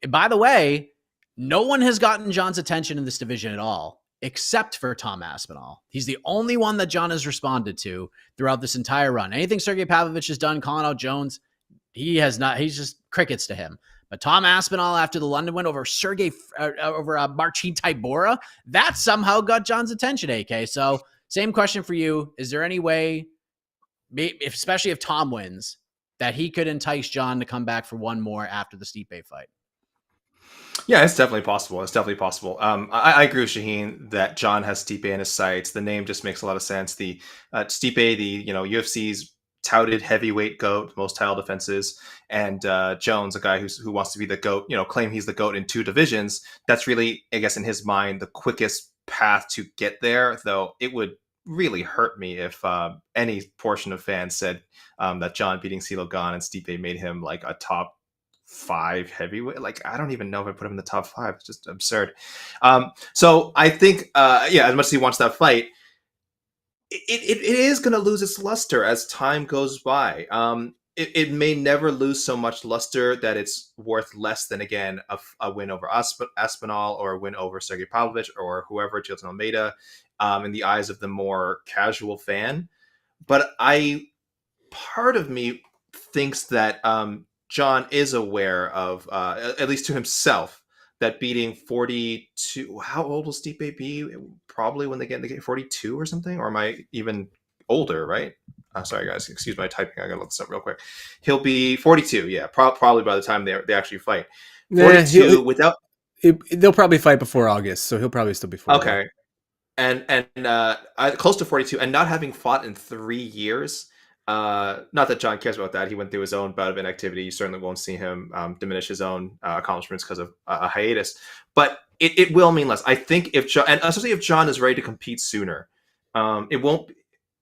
And by the way, no one has gotten John's attention in this division at all, except for Tom Aspinall. He's the only one that John has responded to throughout this entire run. Anything Sergei Pavlovich has done, calling out Jones, he has not. He's just crickets to him. But Tom Aspinall, after the London win over Marcin Tybura, that somehow got John's attention, AK. So same question for you. Is there any way, especially if Tom wins, that he could entice John to come back for one more after the Stipe fight? Yeah, it's definitely possible. I agree with Shaheen that John has Stipe in his sights. The name just makes a lot of sense. The Stipe, the UFC's touted heavyweight GOAT, most title defenses, and Jones, a guy who wants to be the GOAT, claim he's the GOAT in 2 divisions. That's really, I guess, in his mind, the quickest path to get there. Though it would really hurt me if any portion of fans said that John beating CeeLo Gane and Stipe made him like a top 5 heavyweight. Like, I don't even know if I put him in the top 5. It's just absurd. So I think, as much as he wants that fight, it is going to lose its luster as time goes by. It may never lose so much luster that it's worth less than, again, a win over Aspinall or a win over Sergei Pavlovich or whoever, Jilton Almeida, in the eyes of the more casual fan. But part of me thinks that John is aware of, at least to himself, that beating 42, how old will Stipe be? Probably when they get into 42 or something, or am I even older, right? Sorry, guys, excuse my typing. I gotta look this up real quick. He'll be 42, yeah, probably by the time they actually fight. 42 they'll probably fight before August, so he'll probably still be 42. Okay, and close to 42, and not having fought in 3 years. Not that John cares about that. He went through his own bout of inactivity. You certainly won't see him diminish his own accomplishments because of a hiatus. But it will mean less. I think if John, and especially if John is ready to compete sooner, it won't.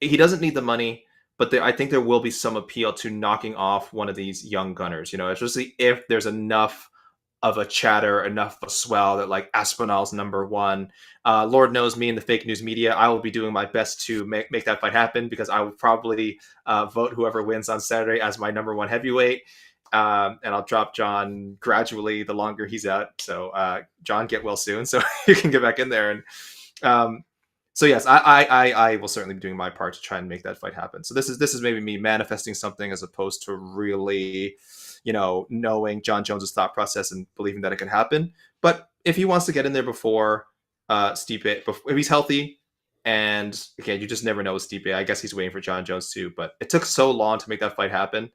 He doesn't need the money, but I think there will be some appeal to knocking off one of these young gunners. Especially if there's enough of a chatter, enough of a swell that like Aspinall's number one. Lord knows me and the fake news media, I will be doing my best to make that fight happen, because I will probably vote whoever wins on Saturday as my number one heavyweight. And I'll drop John gradually the longer he's out. So John, get well soon so you can get back in there. And so yes, I will certainly be doing my part to try and make that fight happen. So this is maybe me manifesting something as opposed to really, knowing Jon Jones's thought process and believing that it can happen. But if he wants to get in there before Stipe, if he's healthy, and again, you just never know with Stipe. I guess he's waiting for Jon Jones too, but it took so long to make that fight happen.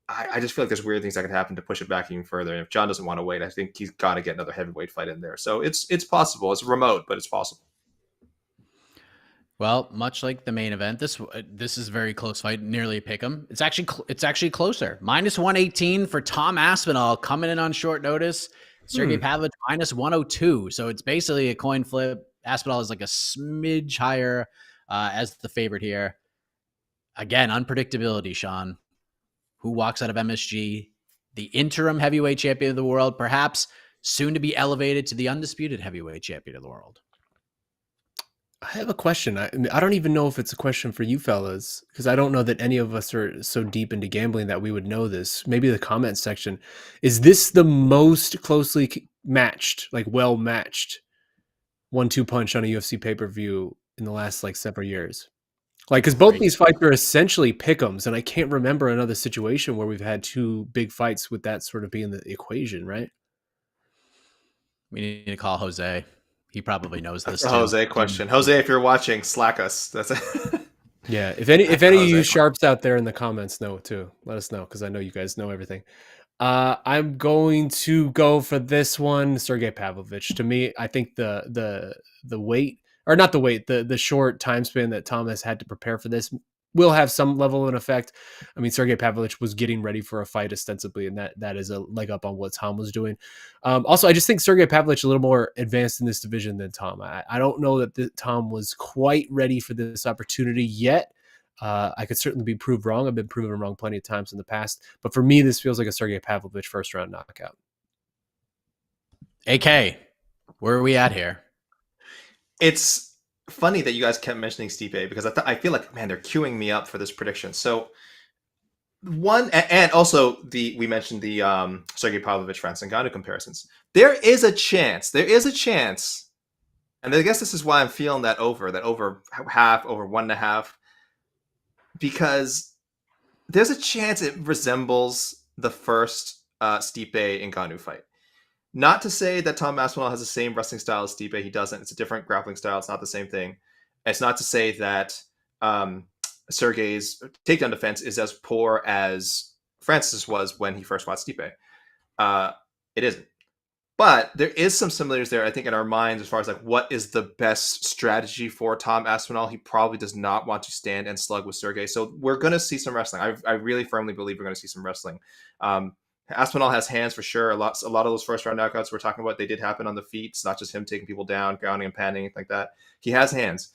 I just feel like there's weird things that could happen to push it back even further. And if John doesn't want to wait, I think he's got to get another heavyweight fight in there. So it's possible. It's remote, but it's possible. Well, much like the main event, this is a very close fight, nearly a pick'em. It's actually closer. -118 for Tom Aspinall coming in on short notice. Sergei Pavlovich -102. So it's basically a coin flip. Aspinall is like a smidge higher as the favorite here. Again, unpredictability, Shaun. Who walks out of MSG? The interim heavyweight champion of the world, perhaps soon to be elevated to the undisputed heavyweight champion of the world. I have a question. I don't even know if it's a question for you fellas, because I don't know that any of us are so deep into gambling that we would know this. Maybe the comment section. Is this the most closely matched, like well matched 1-2 punch on a UFC pay-per-view in the last like several years? Like, because both Great. these fights are essentially pick'ems, and I can't remember another situation where we've had two big fights with that sort of being the equation, right? We need to call Jose. He probably knows That's this a too. Jose question. Jose, if you're watching, slack us. That's it. Yeah. If any of you Jose. sharps out there in the comments know too, let us know, because I know you guys know everything. I'm going to go for this one, Sergei Pavlovich. To me, I think the weight, or not the weight, the short time span that Tom has had to prepare for this will have some level of an effect. I mean, Sergei Pavlovich was getting ready for a fight ostensibly, and that is a leg up on what Tom was doing. Also, I just think Sergei Pavlovich a little more advanced in this division than Tom. I don't know that Tom was quite ready for this opportunity yet. I could certainly be proved wrong. I've been proven wrong plenty of times in the past. But for me, this feels like a Sergei Pavlovich first round knockout. AK, where are we at here? It's funny that you guys kept mentioning Stipe because I feel like, man, they're queuing me up for this prediction. So one, and also we mentioned the Sergei Pavlovich Francis Ngannou comparisons. There is a chance, and I guess this is why I'm feeling that over half, over 1.5, because there's a chance it resembles the first Stipe Ngannou fight. Not to say that Tom Aspinall has the same wrestling style as Stipe. He doesn't. It's a different grappling style. It's not the same thing. It's not to say that Sergei's takedown defense is as poor as Francis was when he first fought Stipe. It isn't. But there is some similarities there, I think, in our minds as far as like what is the best strategy for Tom Aspinall. He probably does not want to stand and slug with Sergei. So we're going to see some wrestling. I really firmly believe we're going to see some wrestling. Aspinall has hands for sure. A lot of those first round knockouts we're talking about, they did happen on the feet. It's not just him taking people down, grounding and panning, anything like that. He has hands,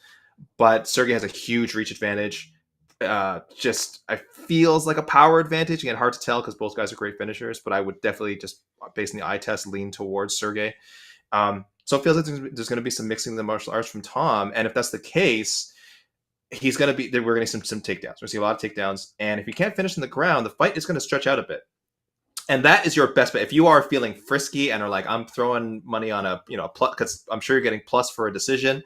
but Sergei has a huge reach advantage. I feels like a power advantage. Again, hard to tell because both guys are great finishers, but I would definitely just based on the eye test lean towards Sergei. So it feels like there's going to be some mixing of the martial arts from Tom, and if that's the case, we're going to see some takedowns. We're going to see a lot of takedowns, and if you can't finish in the ground, the fight is going to stretch out a bit. And that is your best bet. If you are feeling frisky and are like, I'm throwing money on a plus, because I'm sure you're getting plus for a decision,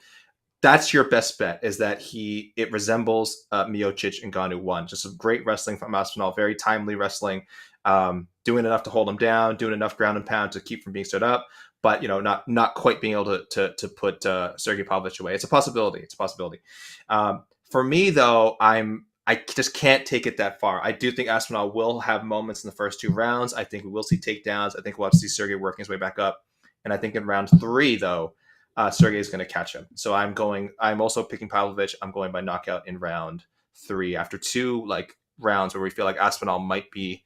that's your best bet, is that it resembles Miocic and Ngannou 1. Just some great wrestling from Aspinall, very timely wrestling, doing enough to hold him down, doing enough ground and pound to keep from being stood up, but not quite being able to put Sergei Pavlovich away. It's a possibility. For me, though, I just can't take it that far. I do think Aspinall will have moments in the first 2 rounds. I think we will see takedowns. I think we'll have to see Sergei working his way back up. And I think in round 3, though, Sergei is going to catch him. So I'm also picking Pavlovich. I'm going by knockout in round 3 after 2 rounds where we feel like Aspinall might be,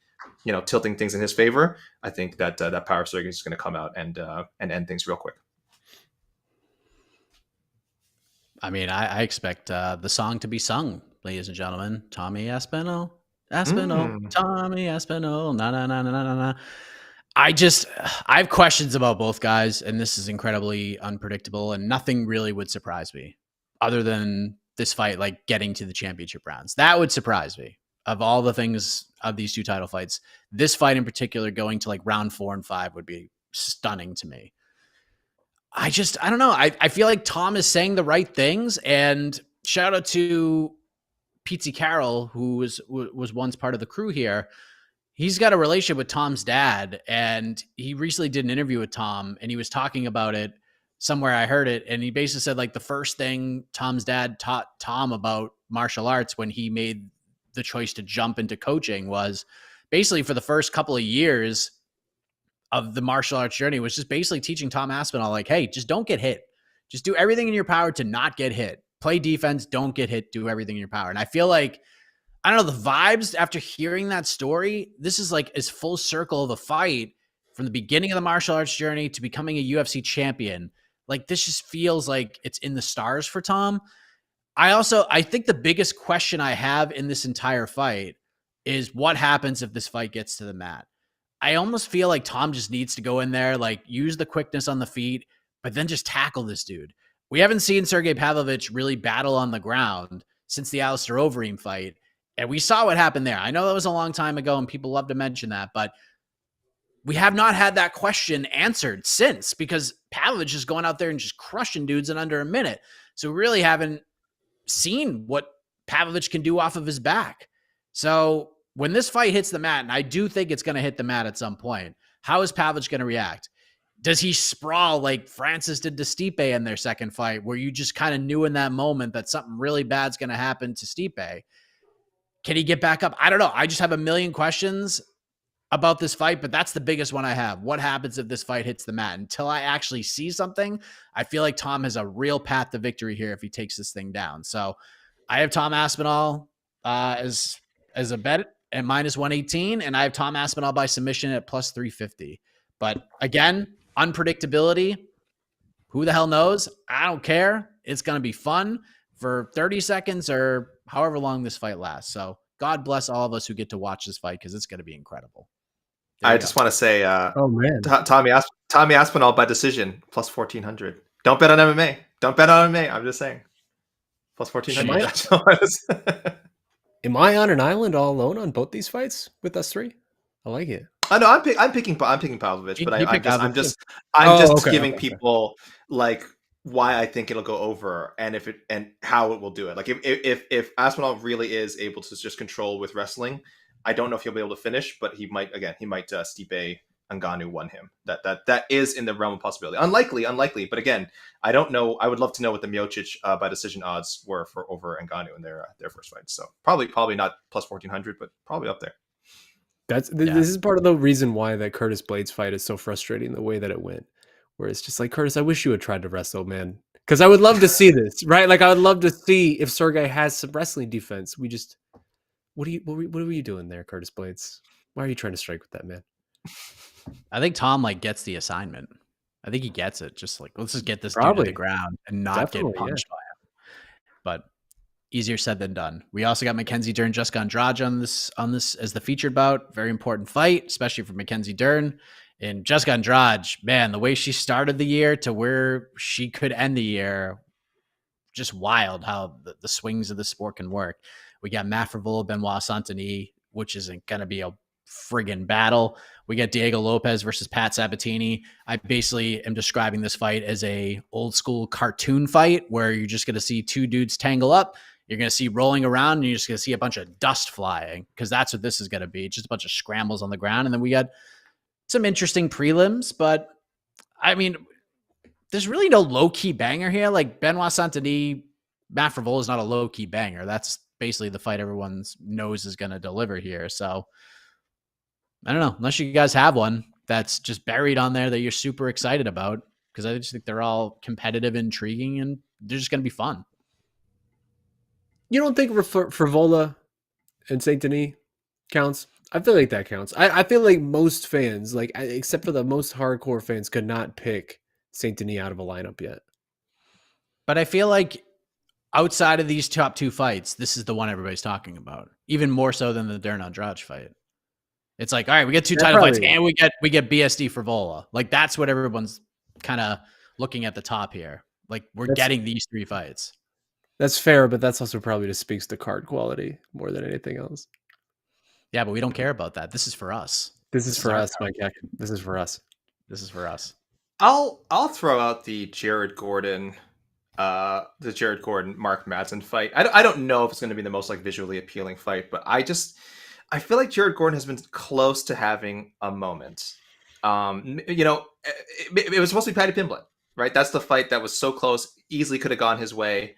tilting things in his favor. I think that that power Sergei is going to come out and end things real quick. I mean, I expect the song to be sung, ladies and gentlemen. Tommy Aspinall, Tommy Aspinall, na na na na na na. I have questions about both guys, and this is incredibly unpredictable, and nothing really would surprise me other than this fight, like getting to the championship rounds. That would surprise me. Of all the things of these 2 title fights, this fight in particular, going to like round 4 and 5 would be stunning to me. I don't know. I feel like Tom is saying the right things, and shout out to Pete Carroll, who was once part of the crew here. He's got a relationship with Tom's dad, and he recently did an interview with Tom, and he was talking about it somewhere. I heard it, and he basically said like the first thing Tom's dad taught Tom about martial arts when he made the choice to jump into coaching was basically for the first couple of years of the martial arts journey was just basically teaching Tom Aspinall, like, hey, just don't get hit. Just do everything in your power to not get hit. Play defense, don't get hit, do everything in your power. And I feel like, I don't know, the vibes after hearing that story, this is like as full circle of the fight from the beginning of the martial arts journey to becoming a UFC champion. Like, this just feels like it's in the stars for Tom. I think the biggest question I have in this entire fight is what happens if this fight gets to the mat. I almost feel like Tom just needs to go in there, like use the quickness on the feet, but then just tackle this dude. we haven't seen Sergei Pavlovich really battle on the ground since the Alistair Overeem fight. And we saw what happened there. I know that was a long time ago and people love to mention that, but we have not had that question answered since, because Pavlovich is going out there and just crushing dudes in under a minute. So we really haven't seen what Pavlovich can do off of his back. So when this fight hits the mat, and I do think it's going to hit the mat at some point, how is Pavlovich going to react? Does he sprawl like Francis did to Stipe in their second fight, where you just kind of knew in that moment that something really bad's going to happen to Stipe? Can he get back up? I don't know. I just have a million questions about this fight, but that's the biggest one I have. What happens if this fight hits the mat? Until I actually see something, I feel like Tom has a real path to victory here if he takes this thing down. So I have Tom Aspinall as a bet at -118, and I have Tom Aspinall by submission at +350. But again, unpredictability. Who the hell knows? I don't care. It's going to be fun for 30 seconds or however long this fight lasts. So God bless all of us who get to watch this fight, because it's going to be incredible. I just want to say, Oh man, Tommy Aspinall by decision +1400. Don't bet on MMA. Don't bet on MMA. I'm just saying +1400. am I on an island all alone on both these fights with us three? I like it. I know I'm picking Pavlovich, but I'm just okay, giving okay. people like why I think it'll go over and how it will do it. Like if Aspinall really is able to just control with wrestling, I don't know if he'll be able to finish, but he might Stipe Ngannou won him. That is in the realm of possibility. Unlikely, but again, I don't know. I would love to know what the Miocic by decision odds were for over Ngannou in their first fight. So probably not +1400, but probably up there. This is part of the reason why that Curtis Blades fight is so frustrating, the way that it went, where it's just like, Curtis, I wish you had tried to wrestle, man, because I would love to see this, right? Like, I would love to see if Sergei has some wrestling defense. What were you doing there, Curtis Blades? Why are you trying to strike with that, man? I think Tom gets the assignment. I think he gets it. Just like, let's just get this dude to the ground and not get punched by him. But easier said than done. We also got Mackenzie Dern, Jessica Andrade on this as the featured bout. Very important fight, especially for Mackenzie Dern. And Jessica Andrade, man, the way she started the year to where she could end the year, just wild how the swings of the sport can work. We got Matt Frevola, Benoit Saint-Denis, which isn't going to be a friggin' battle. We got Diego Lopez versus Pat Sabatini. I basically am describing this fight as a old school cartoon fight where you're just going to see two dudes tangle up. You're going to see rolling around, and you're just going to see a bunch of dust flying, because that's what this is going to be. Just a bunch of scrambles on the ground. And then we got some interesting prelims, but I mean, there's really no low-key banger here. Like Benoit Saint-Denis, Matt Frevola is not a low-key banger. That's basically the fight everyone knows is going to deliver here. So I don't know, unless you guys have one that's just buried on there that you're super excited about, because I just think they're all competitive, intriguing, and they're just going to be fun. You don't think Frevola and Saint Denis counts? I feel like that counts. I feel like most fans, like except for the most hardcore fans, could not pick Saint Denis out of a lineup yet. But I feel like outside of these top two fights, this is the one everybody's talking about, even more so than the Dern Andrade fight. It's like, all right, we get two title fights, and we get BSD Frevola. Like, that's what everyone's kind of looking at the top here. Like, we're getting these three fights. That's fair, but that's also probably just speaks to card quality more than anything else. Yeah, but we don't care about that. This is for us. This is for us, Mike. This is for us. This is for us. I'll throw out the Jared Gordon Mark Madsen fight. I don't know if it's going to be the most like visually appealing fight, but I feel like Jared Gordon has been close to having a moment. It was supposed to be Paddy Pimblett, right? That's the fight that was so close, easily could have gone his way.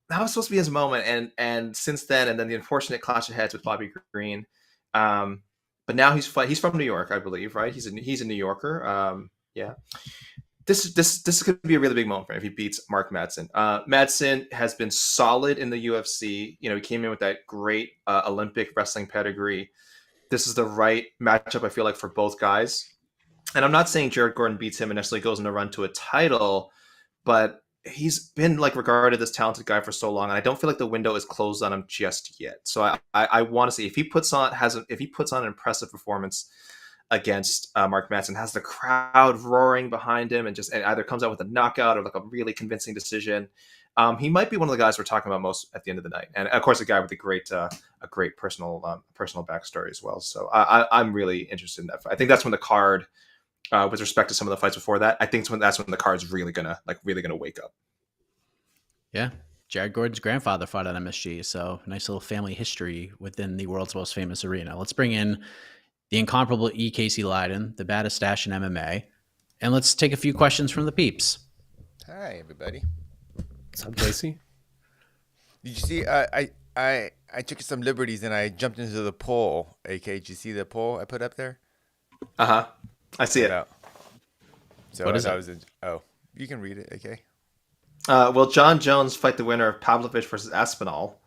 That was supposed to be his moment, and since then, and then the unfortunate clash of heads with Bobby Green. But now he's from New York, I believe, right? He's a New Yorker. Yeah. This is going to be a really big moment for him if he beats Mark Madsen. Madsen has been solid in the UFC. You know, he came in with that great Olympic wrestling pedigree. This is the right matchup, I feel like, for both guys. And I'm not saying Jared Gordon beats him and necessarily goes on a run to a title, but he's been like regarded as talented guy for so long, and I don't feel like the window is closed on him just yet. So I want to see if he puts on an impressive performance against Mark Madsen, has the crowd roaring behind him, and either comes out with a knockout or like a really convincing decision. He might be one of the guys we're talking about most at the end of the night, and of course, a guy with a great personal backstory as well. So I'm really interested in that. I think that's when the card, with respect to some of the fights before that, I think that's when the card's really gonna wake up. Yeah. Jared Gordon's grandfather fought at MSG, so nice little family history within the world's most famous arena. Let's bring in the incomparable E. Casey Leiden, the baddest stash in MMA, and let's take a few questions from the peeps. Hi, everybody. What's up, Casey? Did you see? I took some liberties and I jumped into the poll. AK, did you see the poll I put up there? I see it. So what is it? You can read it. AK. Will Jon Jones fight the winner of Pavlovich versus Aspinall?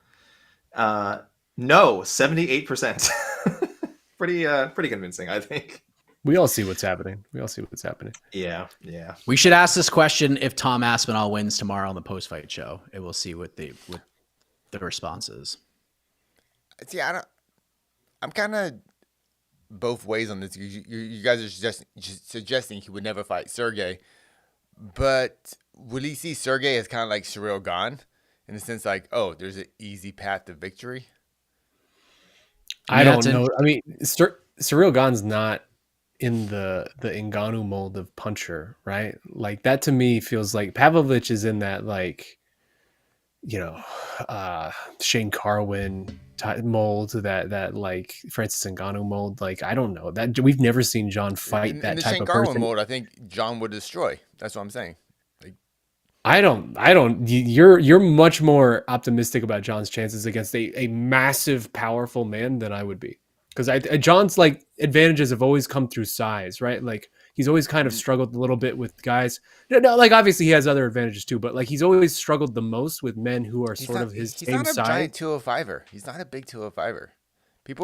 No, 78%. Pretty convincing, I think. We all see what's happening. Yeah. We should ask this question if Tom Aspinall wins tomorrow on the post-fight show, and we'll see what the response is. See, I'm kind of both ways on this. You guys are suggesting he would never fight Sergei, but will he see Sergei as kind of like Ciryl Gane in the sense like, oh, there's an easy path to victory? I don't know. I mean, Ciryl Gane's not in the Ngannou mold of puncher, right? Like that to me feels like Pavlovich is in that like, Shane Carwin mold, that like Francis Ngannou mold. Like I don't know that we've never seen Jon fight that type of person. In the Shane Carwin mold, I think Jon would destroy. That's what I'm saying. I don't. You're much more optimistic about Jon's chances against a massive, powerful man than I would be. Because Jon's like advantages have always come through size, right? Like he's always kind of struggled a little bit with guys. No, like obviously he has other advantages too, but like he's always struggled the most with men who are sort of his same size. He's not a giant 205er. He's not a big 205er.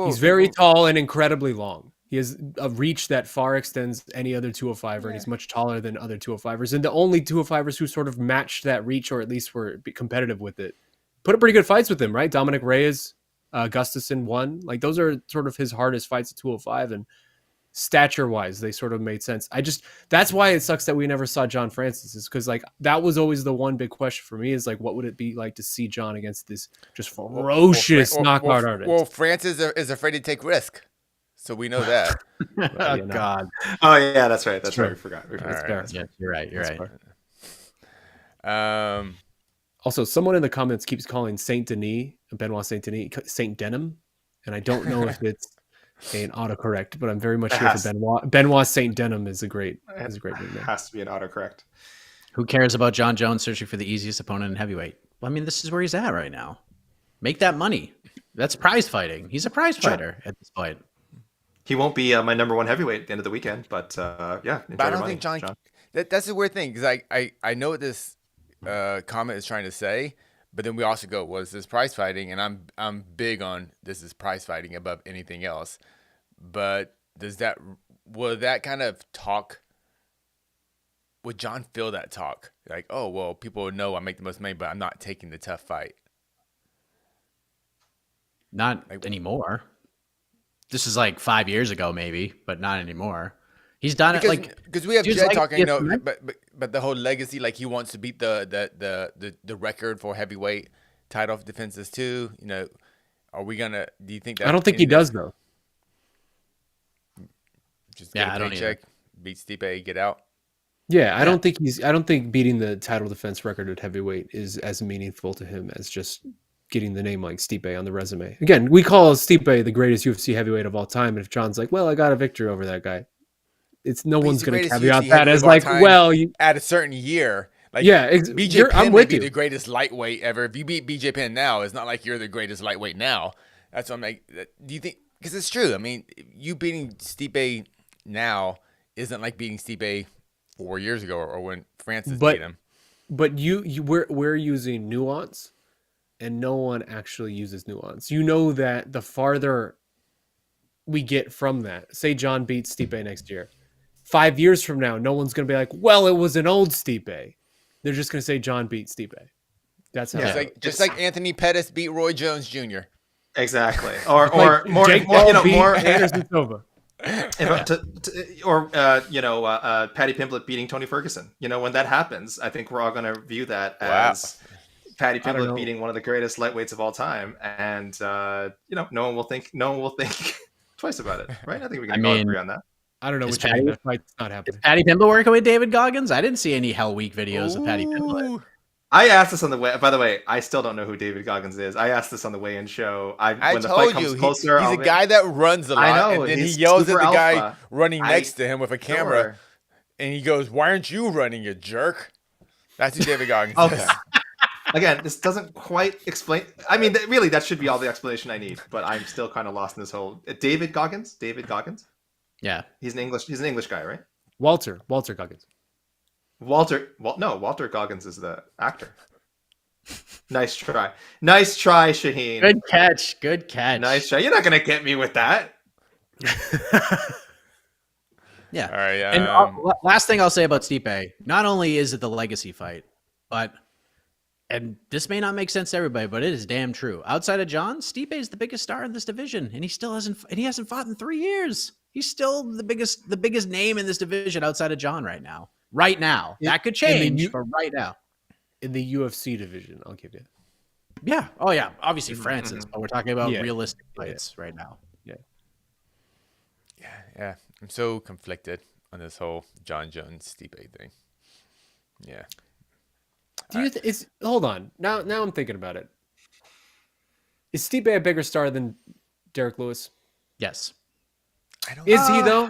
He's very tall and incredibly long. He has a reach that far extends any other 205er, and he's much taller than other 205ers. And the only 205ers who sort of matched that reach, or at least were competitive with it, put up pretty good fights with him, right? Dominic Reyes, Gustafsson won. Like those are sort of his hardest fights at 205, and stature-wise, they sort of made sense. That's why it sucks that we never saw Jon Francis, is because like that was always the one big question for me, is like what would it be like to see Jon against this just ferocious knockout artist? Well, Francis is afraid to take risk. So we know that. Oh, God. Oh, yeah, that's right. That's right. We forgot. Right. Yeah, you're right. You're right. Also, someone in the comments keeps calling Benoit Saint Denis, Saint Denim. And I don't know if it's an autocorrect, but I'm very much here for Benoit Saint Denim is a great nickname. Has to be an autocorrect. Who cares about Jon Jones searching for the easiest opponent in heavyweight? Well, I mean, this is where he's at right now. Make that money. That's prize fighting. He's a prize fighter at this point. He won't be my number one heavyweight at the end of the weekend, but yeah. But I don't think Jon. That's a weird thing, because I know what this comment is trying to say, but then we also go, well, this is prize fighting, and I'm big on this is prize fighting above anything else. But will that kind of talk? Would Jon feel that talk? Like, oh well, people would know I make the most money, but I'm not taking the tough fight. Not anymore. This is like 5 years ago, maybe, but not anymore. He's done it because we have Jed talking, but the whole legacy, like he wants to beat the record for heavyweight title defenses too. Are we gonna? Do you think that? I don't think he does though. Just get a paycheck, beat Stipe, get out. Yeah, I don't think beating the title defense record at heavyweight is as meaningful to him as just getting the name like Stipe on the resume. Again, we call Stipe the greatest UFC heavyweight of all time. And if Jon's like, well, I got a victory over that guy, no one's going to caveat that as like, well, at a certain year. Like, yeah, BJ Penn may be the greatest lightweight ever. If you beat BJ Penn now, it's not like you're the greatest lightweight now. That's what I'm like. Do you think? Because it's true. I mean, you beating Stipe now isn't like beating Stipe 4 years ago or when Francis beat him. But we're using nuance. And no one actually uses nuance. You know that the farther we get from that, say Jon beats Stipe next year, 5 years from now, no one's going to be like, well, it was an old Stipe. They're just going to say Jon beat Stipe. That's how just like Anthony Pettis beat Roy Jones Jr. Exactly. Or more Anderson Silva. Paddy Pimblett beating Tony Ferguson. When that happens, I think we're all going to view that Wow. as Paddy I don't Pimblett know. beating one of the greatest lightweights of all time, and no one will think twice about it, right? I think we can all agree on that. I don't know Is what you mean. That fight's not Is happening. Patty Pimblett working with David Goggins? I didn't see any Hell Week videos of Patty Pimblett. Ooh. I asked this on the way. By the way, I still don't know who David Goggins is. I asked this on the weigh-in show. I When the fight told comes you, closer, he's I'll a be- guy that runs a lot, I know, and then he he's yells at the super guy alpha. running next to him with a camera, Sure. and he goes, "Why aren't you running, you jerk?" That's who David Goggins Okay. is. Again, this doesn't quite explain. I mean, really, that should be all the explanation I need. But I'm still kind of lost in this whole David Goggins. David Goggins. Yeah. He's an English guy, right? Walter Goggins. Walter Goggins is the actor. Nice try, Shaheen. Good catch. Good catch. Nice try. You're not gonna get me with that. Yeah. All right. And last thing I'll say about Stipe, not only is it the legacy fight, but, and this may not make sense to everybody, but it is damn true. Outside of Jon, Stipe is the biggest star in this division, and he hasn't fought in 3 years. He's still the biggest name in this division outside of Jon right now. Right now. That could change, but right now. In the UFC division, I'll give you. Yeah. Oh yeah. Obviously Francis, but we're talking about realistic fights right now. yeah, I'm so conflicted on this whole Jon Jones Stipe thing. Yeah. Do you? Hold on. Now I'm thinking about it. Is Stipe a bigger star than Derek Lewis? Yes. I don't. Is he though?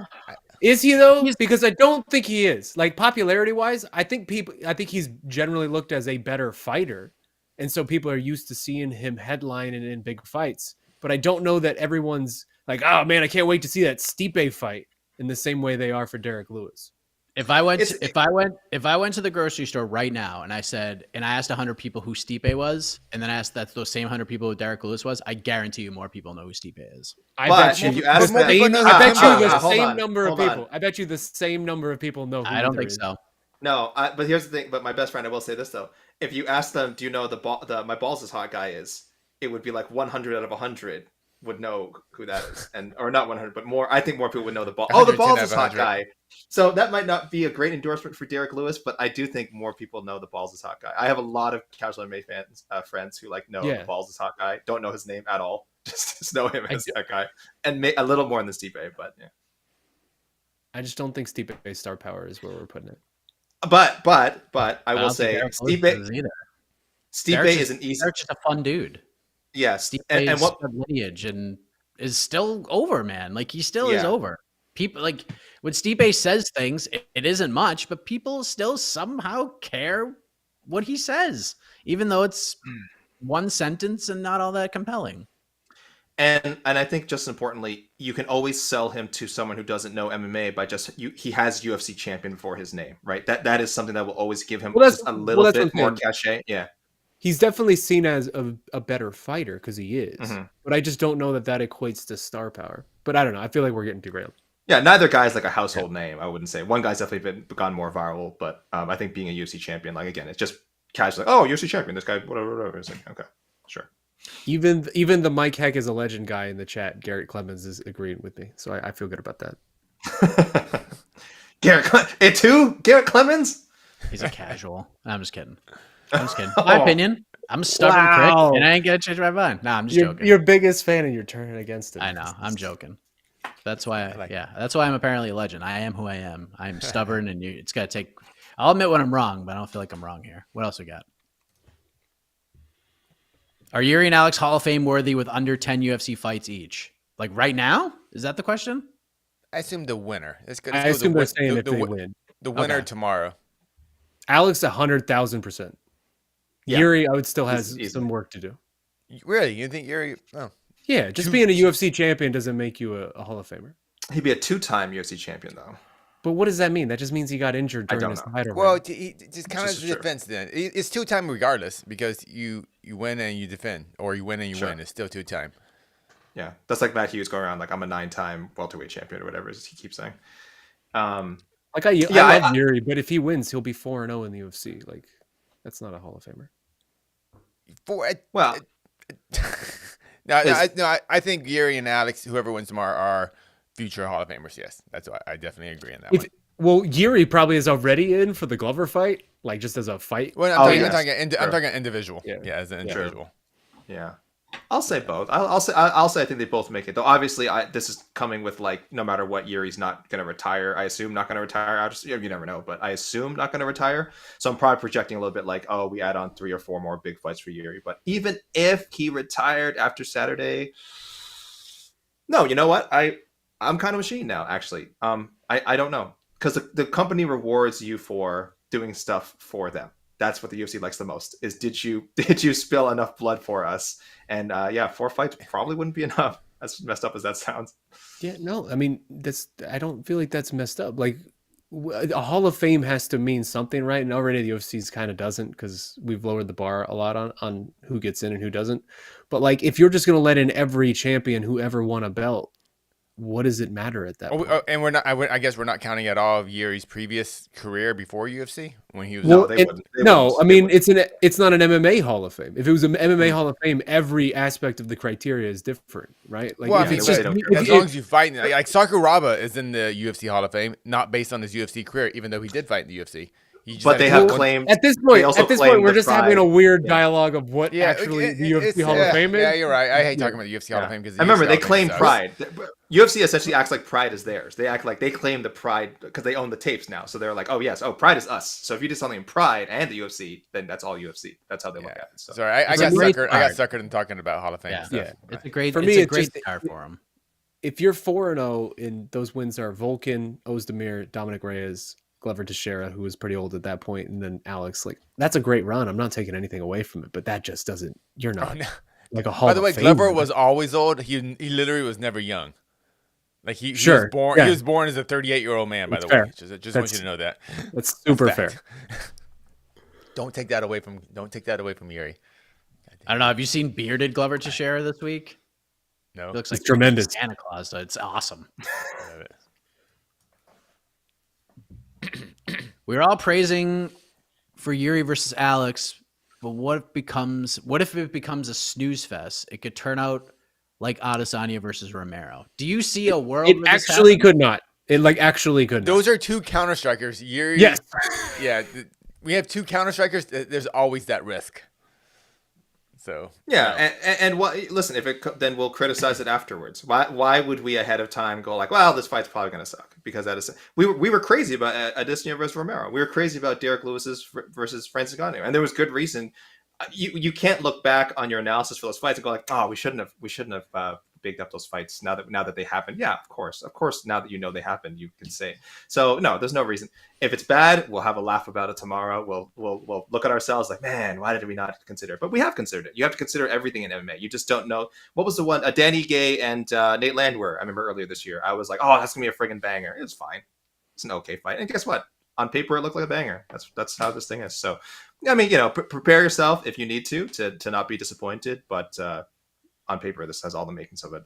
Is he though? Because I don't think he is. Like popularity wise, I think he's generally looked as a better fighter, and so people are used to seeing him headlining in big fights. But I don't know that everyone's like, oh man, I can't wait to see that Stipe fight in the same way they are for Derek Lewis. If I went to the grocery store right now and I asked 100 people who Stipe was, and then I asked those same 100 people who Derek Lewis was, I guarantee you more people know who Stipe is. I But bet if you you ask the them- same, Hold I bet you on, the hold same on, number of hold on. people. I bet you the same number of people know who I don't either think is. so. No, but here's the thing. But my best friend, I will say this though: if you ask them, do you know my balls is hot guy is? It would be like 100 out of 100 would know who that is, or not 100, but more. I think more people would know the ball. Oh, the 110 balls out is of hot 100. guy. So that might not be a great endorsement for Derek Lewis, but I do think more people know the balls is hot guy. I have a lot of casual MMA fans, friends who know the balls is hot guy. Don't know his name at all. Just know him as that guy, and a little more in the Stipe. But yeah. I just don't think Stipe's star power is where we're putting it. But I will don't think say Derek Lewis Stipe is either. Stipe Derek's is an easy. Derek's just a fun dude. Yes, Stipe and what lineage and is still over, man. Like he still is Yeah. over. People like when Stipe says things, it isn't much, but people still somehow care what he says, even though it's one sentence and not all that compelling. And I think just as importantly, you can always sell him to someone who doesn't know MMA by he has UFC champion before his name, right? That is something that will always give him just a little that's bit what I'm more saying. cachet. Yeah. He's definitely seen as a better fighter because he is. Mhm. But I just don't know that equates to star power. But I don't know. I feel like we're getting derailed. Yeah, neither guy's like a household name, I wouldn't say. One guy's definitely gone more viral, but I think being a UFC champion, like again, it's just casual. Like, oh, UFC champion, this guy, whatever. It's like, okay, sure. Even the Mike Heck is a legend guy in the chat, Garrett Clemens, is agreeing with me. So I feel good about that. Garrett Clemens? He's a casual. I'm just kidding. My opinion. I'm a stubborn Wow. prick, and I ain't gonna change my mind. Nah, I'm just You're joking. your biggest fan and you're turning against him. I know. I'm joking. That's why. That's why I'm apparently a legend. I am who I am. I'm stubborn, and it's gotta take. I'll admit when I'm wrong, but I don't feel like I'm wrong here. What else we got? Are Jiri and Alex Hall of Fame worthy with under 10 UFC fights each? Like right now? Is that the question? I assume the winner. I assume they're saying if they win. The winner Okay. tomorrow. Alex 100,000%. Yeah. Yuri, I would still has Easily. some work to do. Really? You think you're? Oh, Yeah, just being a UFC champion doesn't make you a Hall of Famer. He'd be a 2-time UFC champion, though. But what does that mean? That just means he got injured I during don't his know. title well, reign. just count This as is a true. defense. Then it's 2-time regardless because you win and you defend, or you win and you Sure. win. It's still 2-time. Yeah, that's like Matt Hughes going around like I'm a 9-time welterweight champion or whatever it is he keeps saying. Like I love Yuri, but if he wins, he'll be 4-0 in the UFC. Like that's not a Hall of Famer. Well, I think Jiri and Alex, whoever wins tomorrow, are future Hall of Famers. Yes, that's why I definitely agree on that If, one. well, Jiri probably is already in for the Glover fight, like just as a fight. Well, Oh, I'm yes. talking individual. Yeah. Yeah, as an individual. Yeah, I'll say both. I'll say I think they both make it. Though obviously, this is coming with like no matter what, Yuri's not going to retire. I assume not going to retire. You never know, but I assume not going to retire. So I'm probably projecting a little bit like, oh, we add on 3 or 4 more big fights for Yuri. But even if he retired after Saturday, no, you know what? I'm kind of a machine now. Actually, I don't know because the company rewards you for doing stuff for them. That's what the UFC likes the most is did you spill enough blood for us? And 4 fights probably wouldn't be enough. As messed up as that sounds. Yeah, no, I mean I don't feel like that's messed up. Like a Hall of Fame has to mean something, right? And already the UFC's kind of doesn't because we've lowered the bar a lot on who gets in and who doesn't. But like if you're just gonna let in every champion who ever won a belt, what does it matter at that point? And we're not. I guess we're not counting at all of Yuri's previous career before UFC when he was. Well, they wouldn't. They no, wouldn't. I mean it's not an MMA Hall of Fame. If it was an MMA Hall of Fame, every aspect of the criteria is different, right? Like Well, if I mean, it's they just don't care. as long as you fight, like Sakuraba is in the UFC Hall of Fame, not based on his UFC career, even though he did fight in the UFC. He just But had they a have good one- claimed at this they point, also we're claim just the having a pride. weird Yeah. dialogue of what Yeah, actually the it's- UFC Hall of Fame is. Yeah, you're right. I hate Yeah. talking about the UFC Hall of Fame because I remember they claim pride. UFC essentially acts like pride is theirs. They act like they claim the pride because they own the tapes now. So they're like, oh yes, pride is us. So if you did something in pride and the UFC, then that's all UFC. That's how they look at it. So. Sorry, I It's got a great suckered. I got card. suckered in talking about Hall of Fame Yeah. stuff. Yeah. It's a great. For For me, me, it's it's a great just- start for him. If you're 4-0 and those wins are Volkan, Ozdemir, Dominic Reyes, Glover Teixeira, who was pretty old at that point, and then Alex, like that's a great run. I'm not taking anything away from it, but that just doesn't. You're not Oh, no. like a Hall By the of way, Fame Glover winner. was always old. He literally was never young. Like he Sure, was born. yeah. He was born as a 38-year-old man. By That's the way, fair. just want you That's- to know that. That's super Fact. fair. Don't take that away from. Don't take that away from Yuri. I don't know. Have you seen bearded Glover Teixeira this week? No. He looks It's like tremendous. Santa Claus. So it's awesome. Love it. We were all praising for Yuri versus Alex, but what if it becomes a snooze fest? It could turn out like Adesanya versus Romero. Do you see a world? It where this actually happens? could not. It like actually could not. Those are 2 counter strikers. Yuri. Yes. Yeah. We have 2 counter strikers. There's always that risk. So Yeah, and what? Listen, if it then we'll criticize it afterwards. Why would we ahead of time go like, well, this fight's probably gonna suck because that is we were crazy about Adesanya versus Romero. We were crazy about Derek Lewis's versus Francis Ngannou, and there was good reason. You can't look back on your analysis for those fights and go like, oh, we shouldn't have bigged up those fights now that they happened. Yeah, of course. Now that you know they happened, you can say. So no, there's no reason. If it's bad, we'll have a laugh about it tomorrow. We'll look at ourselves like, man, why did we not consider it? But we have considered it. You have to consider everything in MMA. You just don't know. What was the one? Danny Gay and Nate Landwehr. I remember earlier this year. I was like, oh, that's gonna be a friggin' banger. It was fine. It's an okay fight. And guess what? On paper, it looked like a banger. That's how this thing is. So, I mean, prepare yourself if you need to not be disappointed. But on paper, this has all the makings of a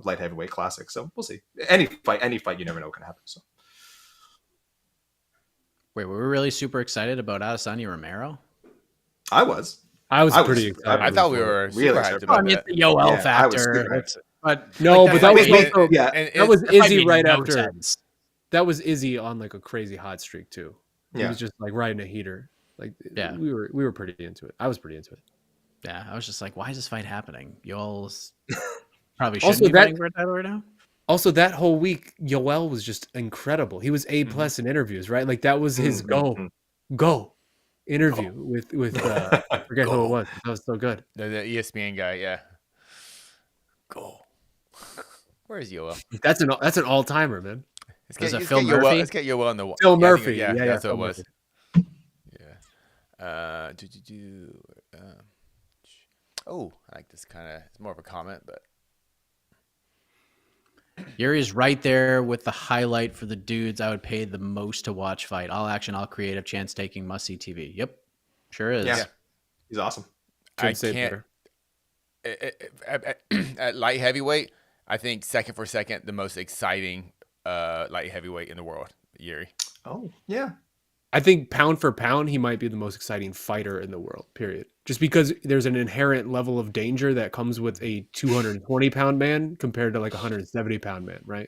light heavyweight classic. So we'll see. Any fight, you never know what can happen. So. Wait, were we really super excited about Adesanya Romero? I was pretty excited. I thought we were Really super excited hyped I about mean, that. it's the Yoel Yeah, I was factor. super hyped. It's- But No, like, but that was fight also made- yeah. and that was the fight Izzy made right no after. sense. That was Izzy on like a crazy hot streak too. He Yeah. was just like riding a heater. Like Yeah. we were pretty into it. I was pretty into it. Yeah, I was just like, why is this fight happening? Yoel's probably Also, shouldn't be that- fighting for a title right now. Also, that whole week, Yoel was just incredible. He was A+ in interviews, right? Like that was his Mhm. go interview with I forget who it was. That was so good. The ESPN guy, yeah. Go. Where is Yoel? That's an all timer, man. Let's Was it let's Phil Yoel- Murphy? Let's get Yoel on the Phil I think Murphy. yeah, Yeah, that's what Phil it was. Murphy. Yeah. Oh, I like this kind of. It's more of a comment, but Yuri's right there with the highlight for the dudes I would pay the most to watch fight. All action, all creative, chance taking, must see TV. Yep, sure is. Yeah. He's awesome. Couldn't say it can't. better. At light heavyweight, I think second for second, the most exciting light heavyweight in the world, Yuri. Oh yeah. I think pound for pound, he might be the most exciting fighter in the world, period. Just because there's an inherent level of danger that comes with a 220-pound man compared to like a 170-pound man, right?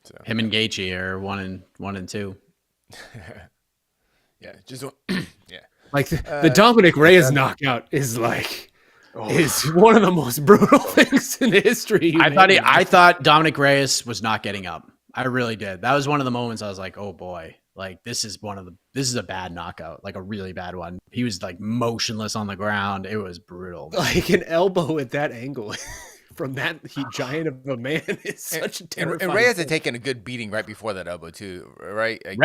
So Him and Gaethje are 1 and 2. yeah, just yeah. Like the Dominic Reyes knockout is like is one of the most brutal things in history. I thought Dominic Reyes was not getting up. I really did. That was one of the moments I was like, oh boy, like this is a bad knockout, like a really bad one. He was like motionless on the ground. It was brutal. Like an elbow at that angle from that giant of a man is such a terrifying. And Reyes had taken a good beating right before that elbow too, right? Like,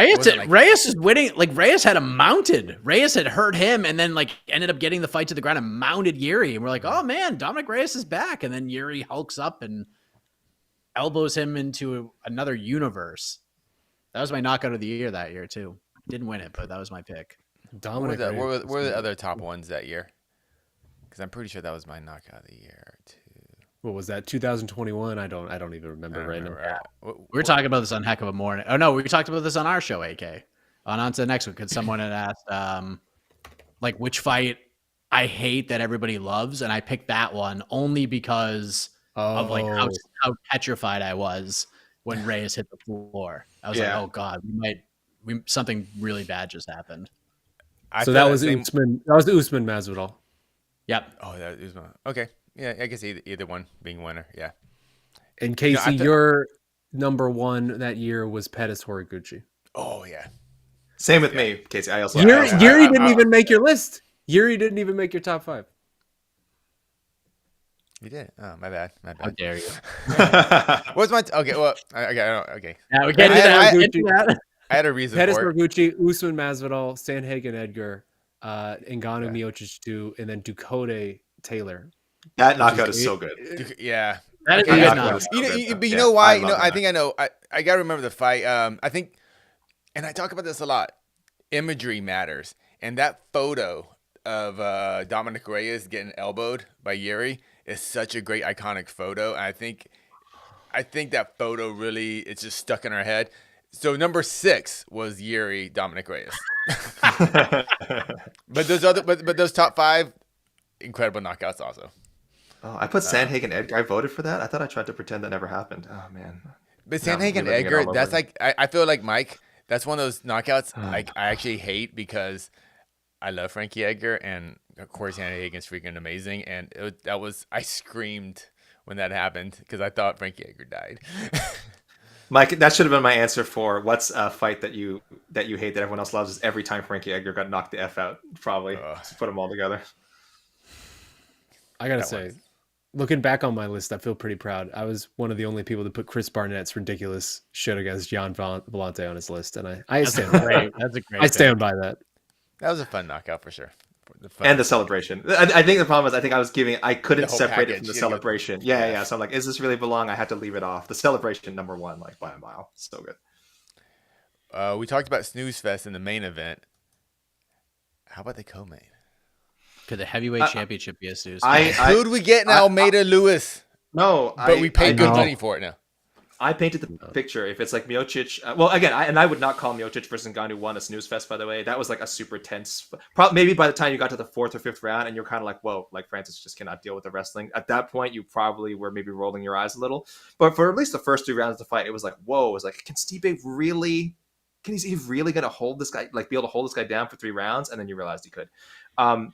Reyes is winning. Like Reyes had him mounted. Reyes had hurt him, and then like ended up getting the fight to the ground and mounted Jiri. And we're like, oh man, Dominic Reyes is back. And then Jiri hulks up and elbows him into another universe. That was my knockout of the year that year too. Didn't win it, but that was my pick. Dominic what were the other top ones that year? Because I'm pretty sure that was my knockout of the year too. What was that? 2021? I don't even remember right now. We were talking about this on Heck of a Morning. Oh no, we talked about this on our show, AK. On to the next one, because someone had asked like which fight I hate that everybody loves, and I picked that one only because of like how petrified I was when Reyes hit the floor. I was like, oh god, something really bad just happened. So that was Usman. That was the Usman Masvidal. Yep. Oh, that was okay. Yeah, I guess either one being winner. Yeah. And Casey, your number one that year was Pettis Horiguchi. Oh yeah. Same with me, Casey. I also Jiri didn't even make your list. Jiri didn't even make your top 5. You did. Oh, my bad. How dare you? What's my okay? Well, okay. Yeah, we get into that. I had a reason Pettis for it. Horiguchi, Usman Masvidal, Sandhagen Edgar, Ngannou Miocic 2, and then Ducote Taylor. That knockout is so good. Yeah. That is okay. But you know why? I think I know. I gotta remember the fight. I think, and I talk about this a lot. Imagery matters, and that photo of Dominic Reyes getting elbowed by Jiri is such a great iconic photo. And I think that photo really it's just stuck in our head. So number 6 was Jiri Dominic Reyes. but those top 5 incredible knockouts also. Oh, I put Sandhagen Edgar. I voted for that. I thought I tried to pretend that never happened. Oh man. But Sandhagen Edgar, that's like I feel like Mike. That's one of those knockouts I actually hate because I love Frankie Edgar and of course Sandhagen's freaking amazing and I screamed when that happened because I thought Frankie Edgar died. Mike, that should have been my answer for what's a fight that you hate that everyone else loves is every time Frankie Edgar got knocked the F out. Probably just put them all together. I gotta say, looking back on my list, I feel pretty proud. I was one of the only people to put Chris Barnett's ridiculous shit against Gian Vellante on his list, and I stand by that. That's a great. I stand by that. That was a fun knockout for sure. And the celebration. I think the problem is I couldn't separate it from the package. celebration. Yeah. So I'm like, is this really belong? I had to leave it off. The celebration, number 1, like by a mile. So good. We talked about Snooze Fest in the main event. How about the co-main? Could the heavyweight championship be a snooze? Who'd we get in Almeida Lewis? No, but we paid good money for it now. I painted the picture. If it's like Miocic, well, again, I would not call Miocic versus Ngannou 1 a snooze fest. By the way, that was like a super tense. Maybe by the time you got to the 4th or 5th round, and you're kind of like, whoa, like Francis just cannot deal with the wrestling. At that point, you probably were maybe rolling your eyes a little. But for at least the first 3 rounds of the fight, it was like, whoa, it was like, can Stipe really? Is he really going to hold this guy? Like, be able to hold this guy down for 3 rounds? And then you realized he could.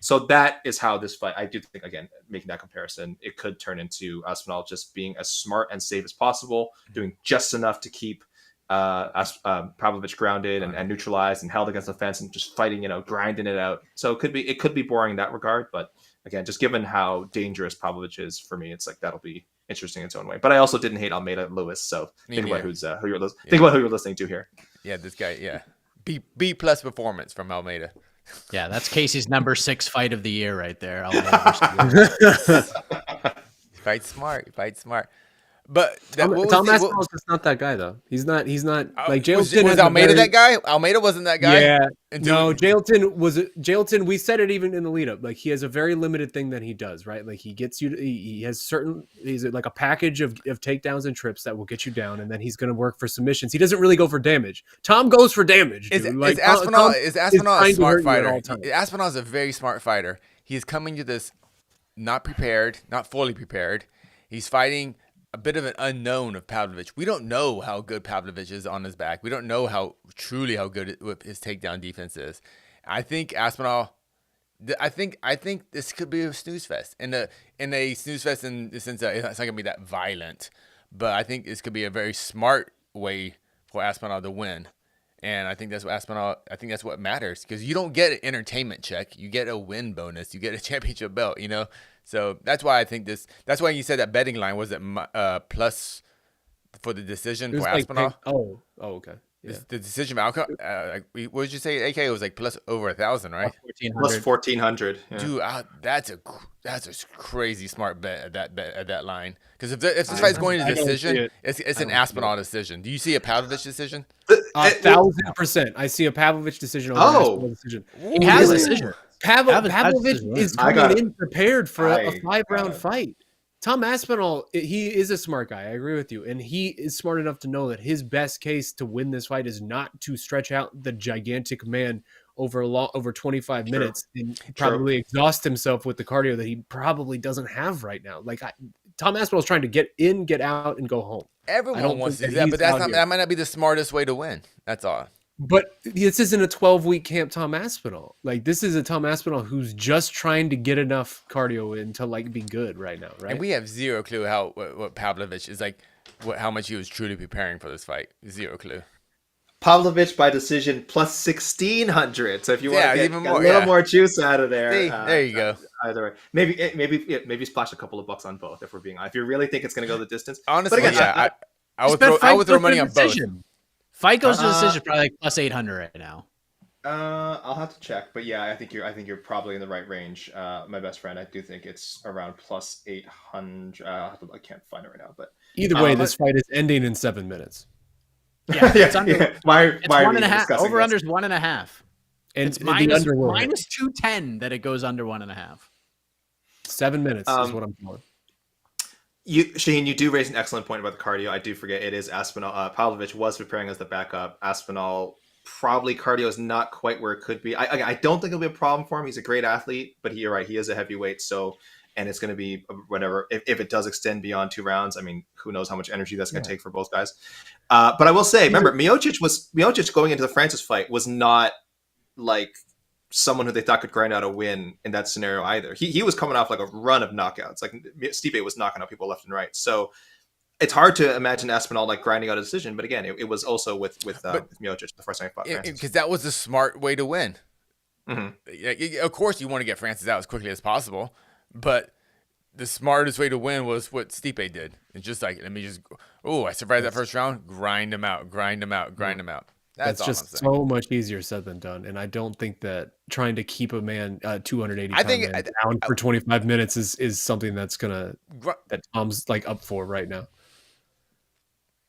So that is how this fight, I do think, again, making that comparison, it could turn into Aspinall just being as smart and safe as possible, doing just enough to keep Pavlovich grounded and neutralized and held against the fence and just fighting, grinding it out. So it could be boring in that regard. But again, just given how dangerous Pavlovich is for me, it's like that'll be interesting in its own way. But I also didn't hate Almeida Lewis. So think about who you're listening to here. Yeah, this guy, yeah. B plus performance from Almeida. Yeah, that's Casey's number 6 fight of the year right there. Fight smart. But Tom Aspinall's just not that guy, though. He's not like Jailton. Was Almeida that guy? Almeida wasn't that guy. Yeah, Jailton. We said it even in the lead up. Like he has a very limited thing that he does, right? Like he gets you. He has certain. He's like a package of takedowns and trips that will get you down, and then he's going to work for submissions. He doesn't really go for damage. Tom goes for damage. Is like, Aspinall a smart fighter? Aspinall is a very smart fighter. He's coming to this not prepared, not fully prepared. He's fighting a bit of an unknown of Pavlovich. We don't know how good Pavlovich is on his back. We don't know how good his takedown defense is. I think Aspinall. I think this could be a snooze fest, in a snooze fest in the sense that it's not gonna be that violent, but I think this could be a very smart way for Aspinall to win, and I think that's what I think that's what matters, because you don't get an entertainment check, you get a win bonus, you get a championship belt, So that's why I think this. That's why you said that betting line was at plus for the decision for Aspinall. Okay. Yeah. The decision outcome. What did you say? AK, it was like plus over 1,000, right? Plus 1,400. Yeah. Dude, that's a crazy smart bet at that line. Because if this fight's going to decision, it's an Aspinall decision. Do you see a Pavlovich decision? 1,000%. I see a Pavlovich decision over an Aspinall decision. He has a decision. Pavlovich is coming in prepared for a 5-round fight. Tom Aspinall, he is a smart guy. I agree with you. And he is smart enough to know that his best case to win this fight is not to stretch out the gigantic man over 25 minutes and probably exhaust himself with the cardio that he probably doesn't have right now. Tom Aspinall is trying to get in, get out, and go home. Everyone wants to do that, but that might not be the smartest way to win. That's all. But this isn't a 12-week camp Tom Aspinall. This is a Tom Aspinall who's just trying to get enough cardio in to be good right now, right? And we have zero clue what Pavlovich is how much he was truly preparing for this fight. Zero clue. Pavlovich by decision plus 1,600. So if you want to get a little more juice out of there, there you go. Either way, maybe splash a couple of bucks on both if we're being honest. If you really think it's going to go the distance, honestly, but again, I would throw money on both. Fight goes to decision probably plus 800 right now. I'll have to check, but yeah, I think you're probably in the right range. My best friend, I do think it's around plus 800. I can't find it right now, but either way, this fight is ending in 7 minutes. Yeah, it's under. Yeah. Why 1.5? Over under is 1.5. And it's minus 210 that it goes under 1.5. 7 minutes is what I'm doing. Shaheen, you do raise an excellent point about the cardio. I do forget it is Aspinall. Pavlovich was preparing as the backup. Aspinall probably cardio is not quite where it could be. I don't think it'll be a problem for him. He's a great athlete, but you're right. He is a heavyweight. So, and it's going to be whatever. If it does extend beyond 2 rounds, I mean, who knows how much energy that's going to take for both guys. But I will say, remember, Miocic going into the Francis fight was not someone who they thought could grind out a win in that scenario either. He was coming off a run of knockouts. Stipe was knocking out people left and right. So it's hard to imagine Aspinall grinding out a decision. But again, it was also with Miocic the first time he fought Francis. Because that was the smart way to win. Mm-hmm. Of course, you want to get Francis out as quickly as possible, but the smartest way to win was what Stipe did. It's just I survived that first round. Grind him out. That's just so much easier said than done, and I don't think that trying to keep a man 280 down for 25 minutes is something that Tom's up for right now.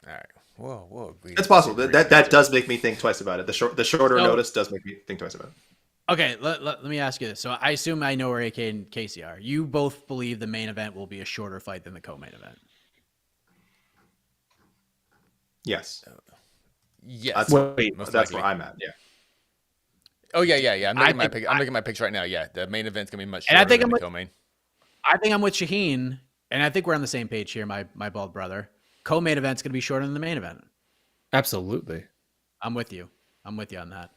All right, we'll agree. It's possible. That does make me think twice about it. The shorter notice does make me think twice about it. Okay, let me ask you this. So I assume I know where AK and Casey are. You both believe the main event will be a shorter fight than the co-main event. Yes. Yes. That's where I'm at. Yeah. Oh yeah. I'm making my picks right now. Yeah, the main event's gonna be much shorter than the co-main. I think I'm with Shaheen, and I think we're on the same page here. My bald brother. Co-main event's gonna be shorter than the main event. Absolutely. I'm with you on that.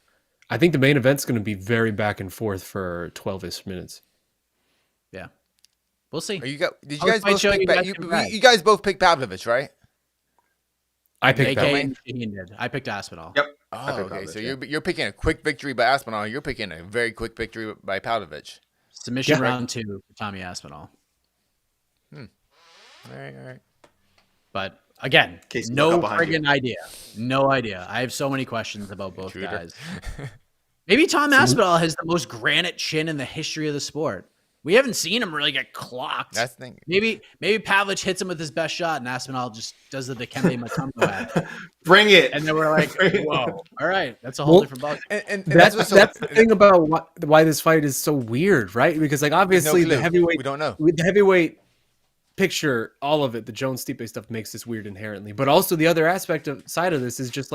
I think the main event's going to be very back and forth for 12-ish minutes. Yeah, we'll see. Did you guys both pick? You guys both picked Pavlovich, right? I picked I picked Aspinall. Yep. Oh, okay. So you're picking a quick victory by Aspinall. You're picking a very quick victory by Pavlovich. Submission round 2 for Tommy Aspinall. All right. But again, no friggin' idea. No idea. I have so many questions about both guys. Maybe Tom Aspinall has the most granite chin in the history of the sport. We haven't seen him really get clocked. That's the thing. Maybe Pavlovich hits him with his best shot, and Aspinall just does the Dikembe Mutombo act. Bring it. And then we're like, whoa. All right. That's a whole different ball. And that's the thing about why this fight is so weird, right? Because obviously the heavyweight, we don't know. The heavyweight picture, all of it, the Jones Stipe stuff makes this weird inherently. But also the other side of this is just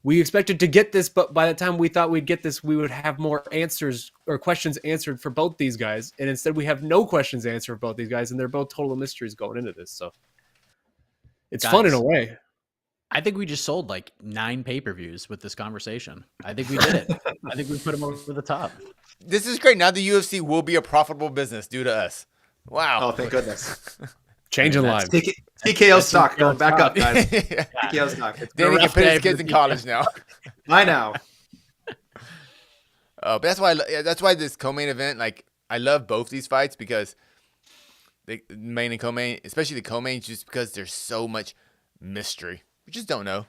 we expected to get this, but by the time we thought we'd get this, we would have more answers or questions answered for both these guys. And instead we have no questions answered for both these guys, and they're both total mysteries going into this. So It's fun in Guys. a way. I think we just sold like 9 pay-per-views with this conversation. I think we did it. I think we put him over the top. This is great. Now the UFC will be a profitable business due to us. Wow. Oh, thank goodness. Changing That's- lives. TKO stock going TKO back up, stock. guys. Yeah. TKO stock. It's Danny can rough put day his for kids the in TKO. college now. I know. But that's why this co-main event, like, I love both these fights because the main and co-main, especially the co-main, just because there's so much mystery. We just don't know.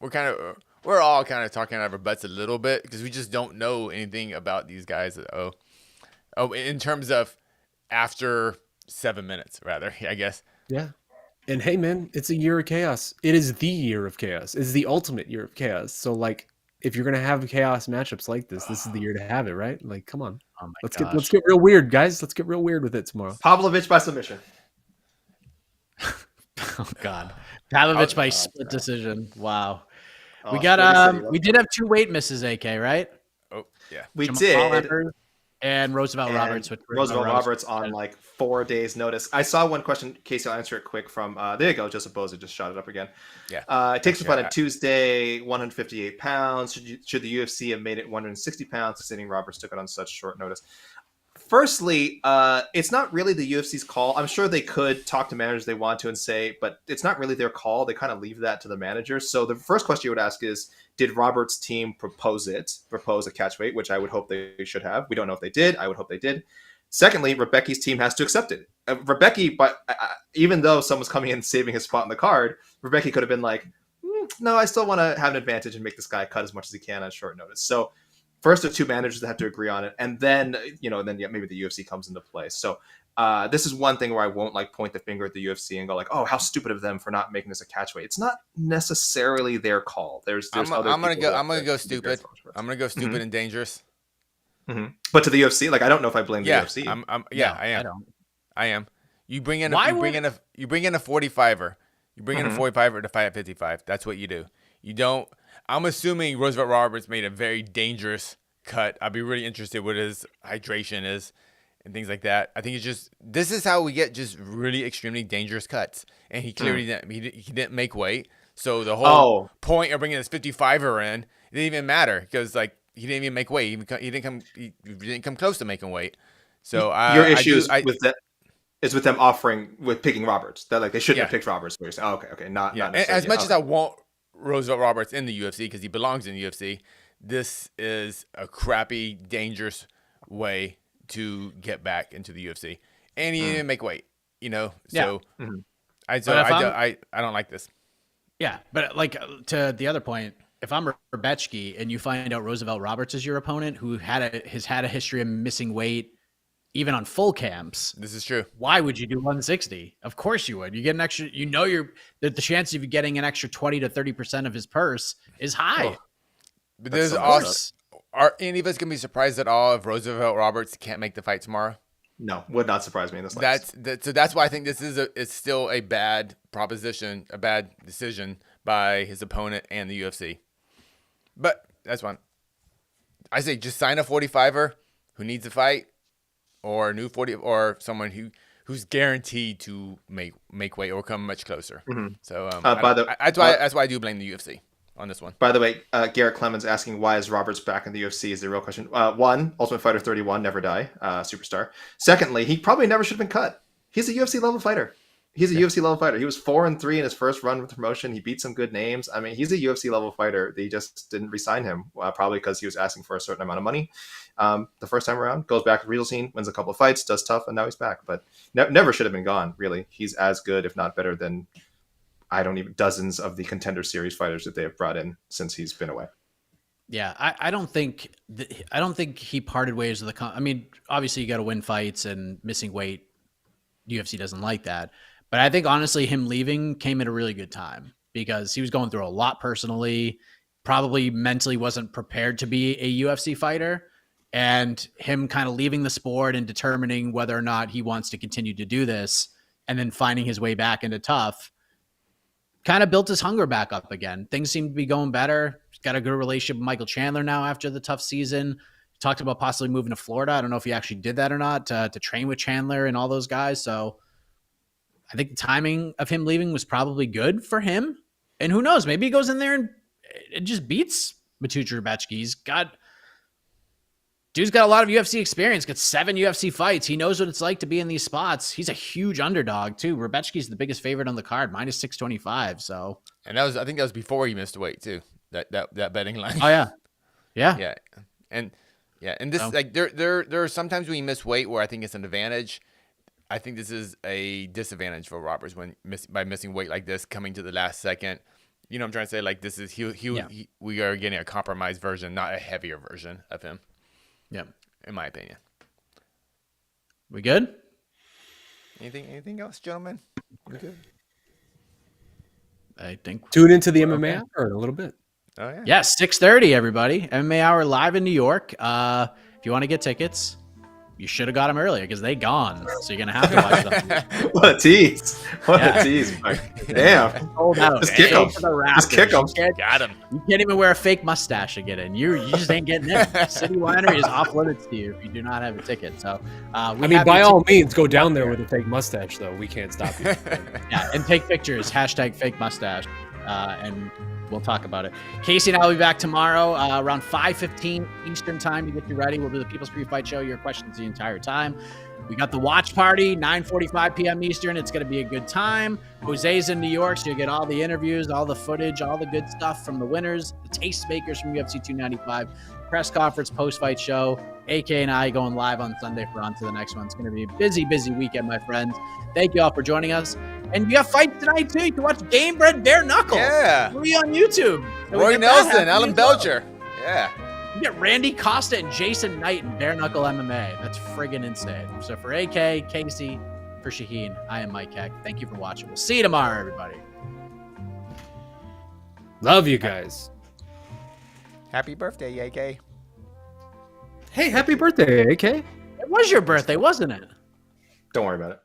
We're all kind of talking out of our butts a little bit because we just don't know anything about these guys. In terms of after 7 minutes, rather, I guess. Yeah. And hey, man, it's a year of chaos. It is the year of chaos. It's the ultimate year of chaos. So, like, if you're gonna have chaos matchups like this is the year to have it, right? Like, come on, Oh my let's gosh. get real weird, guys. Let's get real weird with it tomorrow. Pavlovich by submission. Oh God, Pavlovich by split decision. Wow. Oh, We got Liberty City, we did have 2 weight misses, AK, right? Oh, yeah. We Jamal did. Evers and Roosevelt And Roberts. With Roosevelt Roberts on like 4 days notice. I saw one question, Casey, I'll answer it quick from there you go, Joseph Boza just shot it up again. Yeah. It takes the Yeah. fight on Tuesday, 158 pounds. Should the UFC have made it 160 pounds, considering Roberts took it on such short notice? Firstly, it's not really the UFC's call. I'm sure they could talk to managers they want to and say, but it's not really their call. They kind of leave that to the managers. So the first question you would ask is, did Roberts' team propose a catch weight, which I would hope they should have. We don't know if they did. I would hope they did. Secondly, Rebecca's team has to accept it. Rebecca, but even though someone's coming in and saving his spot in the card, Rebecca could have been like, no, I still want to have an advantage and make this guy cut as much as he can on short notice. So first, the 2 managers that have to agree on it, and then maybe the UFC comes into play. So this is one thing where I won't like point the finger at the UFC and go like, oh, how stupid of them for not making this a catch weight. It's not necessarily their call. I'm gonna go stupid. I'm gonna go stupid and dangerous. Mm-hmm. But to the UFC, like I don't know if I blame the UFC. No, I am. You bring in Why a 45er. You bring in a 45er to fight at 55. That's what you do. You don't. I'm assuming Roosevelt Roberts made a very dangerous cut. I'd be really interested what his hydration is and things like that. I think this is how we get just really extremely dangerous cuts. And he clearly didn't make weight. So the whole point of bringing this 55er in, it didn't even matter because like he didn't even make weight. He didn't come close to making weight. So your issue is with them picking Roberts. That like they shouldn't have picked Roberts. Okay, not necessarily. As much as I want Roosevelt Roberts in the UFC because he belongs in the UFC, this is a crappy, dangerous way to get back into the UFC, and he didn't make weight. So I don't like this. Yeah, but like to the other point, if I'm Rebecki and you find out Roosevelt Roberts is your opponent who has had a history of missing weight, even on full camps. This is true. Why would you do 160? Of course you would. You get an extra, the chance of you getting an extra 20 to 30% of his purse is high. But there's also, are any of us going to be surprised at all if Roosevelt Roberts can't make the fight tomorrow? No, would not surprise me in this. So that's why I think this is it's still a bad proposition, a bad decision by his opponent and the UFC. But that's fine. I say just sign a 45er who needs a fight, or a new 40, or someone who's guaranteed to make weight or come much closer. Mm-hmm. So that's why I do blame the UFC on this one. By the way, Garrett Clemens asking why is Roberts back in the UFC is the real question. One, Ultimate Fighter 31, never die, superstar. Secondly, he probably never should have been cut. He's a UFC level fighter. UFC level fighter. He was 4-3 in his first run with promotion. He beat some good names. I mean, he's a UFC level fighter. They just didn't re-sign him, probably because he was asking for a certain amount of money. The first time around, goes back to the regional scene, wins a couple of fights, does tough, and now he's back. But never should have been gone, really. He's as good, if not better, than dozens of the Contender Series fighters that they have brought in since he's been away. Yeah, I don't think he parted ways with I mean, obviously you got to win fights, and missing weight, UFC doesn't like that. But I think honestly, him leaving came at a really good time because he was going through a lot personally, probably mentally wasn't prepared to be a UFC fighter, and him kind of leaving the sport and determining whether or not he wants to continue to do this, and then finding his way back into tough, kind of built his hunger back up again. Things seem to be going better. He's got a good relationship with Michael Chandler now after the tough season. Talked about possibly moving to Florida. I don't know if he actually did that or not, to train with Chandler and all those guys. So I think the timing of him leaving was probably good for him. And who knows? Maybe he goes in there and it just beats Matucha Rebetchky. Dude's got a lot of UFC experience, got 7 UFC fights. He knows what it's like to be in these spots. He's a huge underdog, too. Rebetchky's the biggest favorite on the card, minus 625. So, and I think that was before he missed weight too. That betting line. Oh yeah, yeah, yeah, and this like there are sometimes when you miss weight where I think it's an advantage. I think this is a disadvantage for Roberts by missing weight like this, coming to the last second. You know what I'm trying to say? Like this is we are getting a compromised version, not a heavier version of him. Yeah, in my opinion. We good? Anything else, gentlemen? We good? I think tune into the MMA hour in a little bit. Oh yeah. Yeah, 6:30, everybody. MMA hour live in New York. If you want to get tickets, you should have got them earlier because they gone. So you're gonna have to watch them. What a tease! What a tease! Damn. Sold out. Just kick them. Just kick them. Got him. You can't even wear a fake mustache to get in. You just ain't getting in. City Winery is off limits to you if you do not have a ticket. So, I mean, by all means, go down there with a fake mustache, though. We can't stop you. Yeah, and take pictures. #fake mustache. And we'll talk about it. Casey and I will be back tomorrow around 5:15 Eastern time to get you ready. We'll do the People's Pre-Fight Show. Your questions the entire time. We got the watch party, 9:45 p.m. Eastern. It's going to be a good time. Jose's in New York, so you'll get all the interviews, all the footage, all the good stuff from the winners, the tastemakers from UFC 295, press conference, post-fight show. AK and I going live on Sunday for on to the next one. It's going to be a busy, busy weekend, my friends. Thank you all for joining us. And you got fights tonight, too. You can watch Game Bred Bare Knuckle. Yeah. Free on YouTube. So Roy Nelson, Alan Belcher. Yeah. You get Randy Costa and Jason Knight in Bare Knuckle MMA. That's friggin' insane. So for AK, Casey, for Shaheen, I am Mike Heck. Thank you for watching. We'll see you tomorrow, everybody. Love you guys. Happy birthday, AK. Hey, happy birthday, AK. It was your birthday, wasn't it? Don't worry about it.